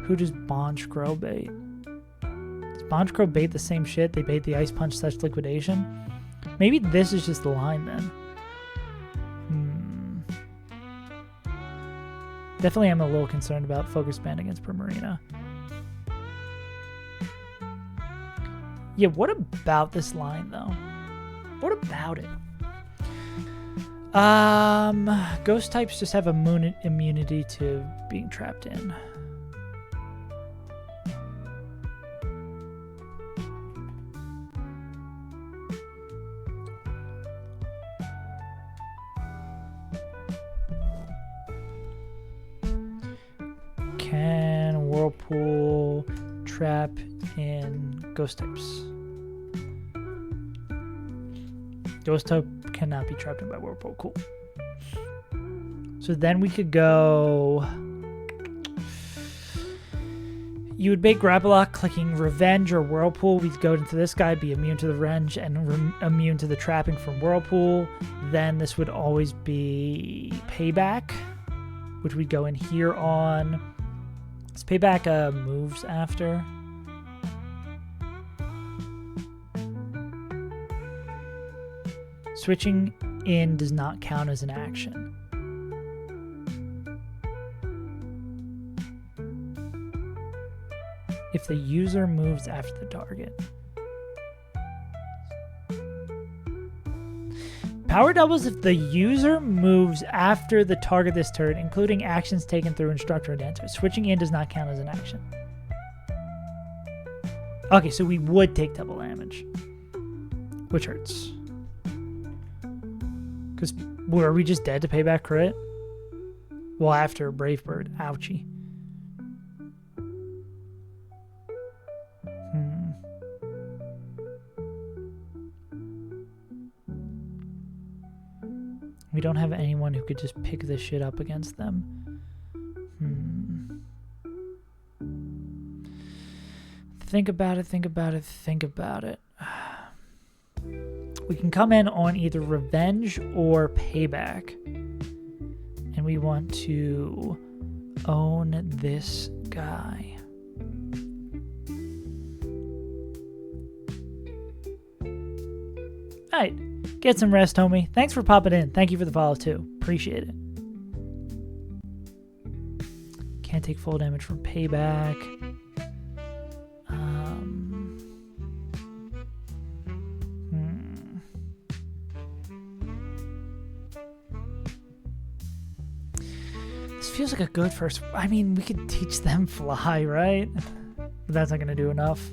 Who does Bonch Crow bait? Does Bonch Crow bait the same shit? They bait the Ice Punch / Liquidation? Maybe this is just the line then. Definitely am a little concerned about Focus Band against Primarina. Yeah, what about this line though? What about it? Ghost types just have immunity to being trapped in. Can Whirlpool trap in ghost types? Ghost type cannot be trapped in by Whirlpool. Cool. So then we could go... You would bait Grapple Lock clicking Revenge or Whirlpool. We'd go into this guy, be immune to the Revenge and immune to the trapping from Whirlpool. Then this would always be Payback, which we'd go in here on. This Payback moves after. Switching in does not count as an action. If the user moves after the target. Power doubles if the user moves after the target this turn, including actions taken through Instructor or Dancer. Switching in does not count as an action. Okay, so we would take double damage, which hurts. Because were we just dead to Payback crit? Well, after Brave Bird. Ouchie. We don't have anyone who could just pick this shit up against them. Think about it, think about it, think about it. We can come in on either Revenge or Payback. And we want to own this guy. Alright. Get some rest, homie. Thanks for popping in. Thank you for the follow, too. Appreciate it. Can't take full damage from Payback. This feels like a good first... I mean, we could teach them Fly, right? But that's not going to do enough.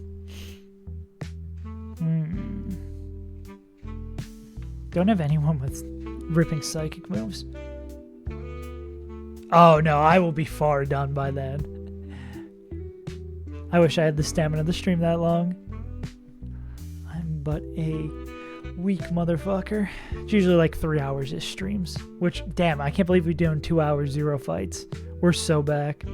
Don't have anyone with ripping psychic moves. Oh no, I will be far done by then. I wish I had the stamina to stream that long. I'm but a weak motherfucker. It's usually like 3 hours ish streams. Which, damn, I can't believe we're doing 2 hours, 0 fights. We're so back.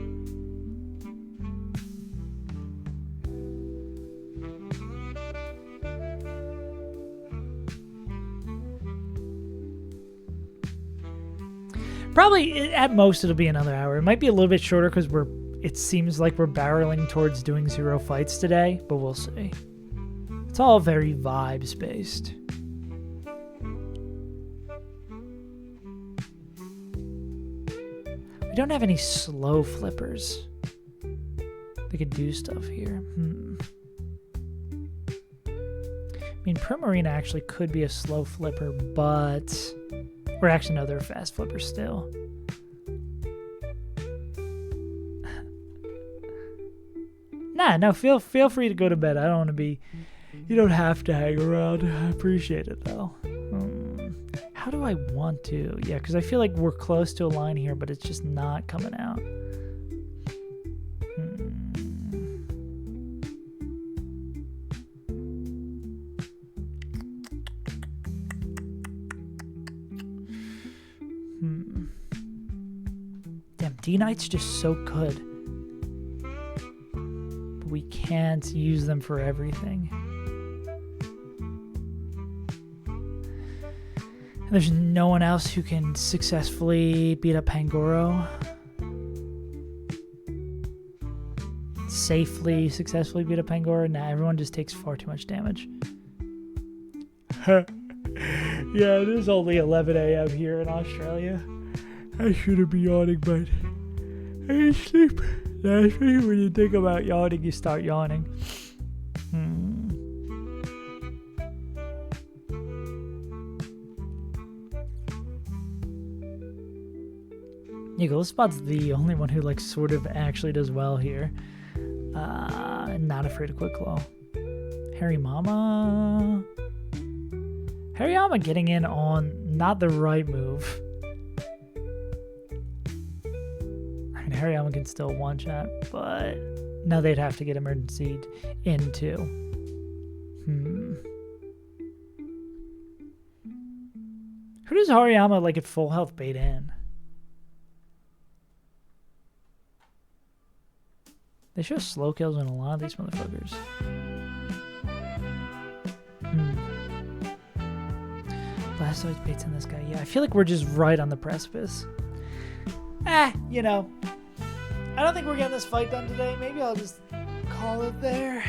Probably, at most, it'll be another hour. It might be a little bit shorter because it seems like we're barreling towards doing 0 fights today, but we'll see. It's all very vibes-based. We don't have any slow flippers. We could do stuff here. mean, Primarina actually could be a slow flipper, but... Or actually, no, they're a fast flipper still. Nah, no, feel free to go to bed. I don't want to be... You don't have to hang around. I appreciate it, though. How do I want to? Yeah, because I feel like we're close to a line here, but it's just not coming out. Damn, D-Knight's just so good. But we can't use them for everything. And there's no one else who can successfully beat up Pangoro. Safely, successfully beat up Pangoro. Nah, everyone just takes far too much damage. Yeah, it is only 11 a.m. here in Australia. I shouldn't be yawning, but I need sleep. That's when you think about yawning, you start yawning. Eagle Spot's the only one who, like, sort of actually does well here. Not afraid of quick claw. Harry Mama getting in on not the right move. I mean, Harry Mama can still one shot, but now they'd have to get emergency into. Who does Hariyama, like, at full health bait in? They show slow kills in a lot of these motherfuckers. Blastoise baits in this guy. Yeah, I feel like we're just right on the precipice. You know. I don't think we're getting this fight done today. Maybe I'll just call it there.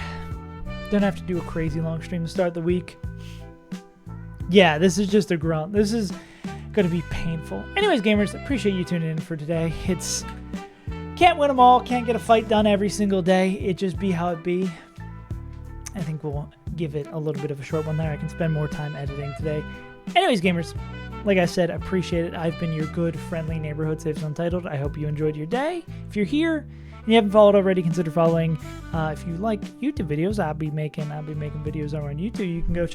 Don't have to do a crazy long stream to start the week. Yeah, this is just a grunt. This is going to be painful. Anyways, gamers, appreciate you tuning in for today. It's... Can't win them all. Can't get a fight done every single day. It just be how it be. I think we'll give it a little bit of a short one there. I can spend more time editing today. Anyways, gamers, like I said, appreciate it. I've been your good, friendly neighborhood Saves Untitled. I hope you enjoyed your day. If you're here and you haven't followed already, consider following. If you like YouTube videos, I'll be making videos over on YouTube. You can go check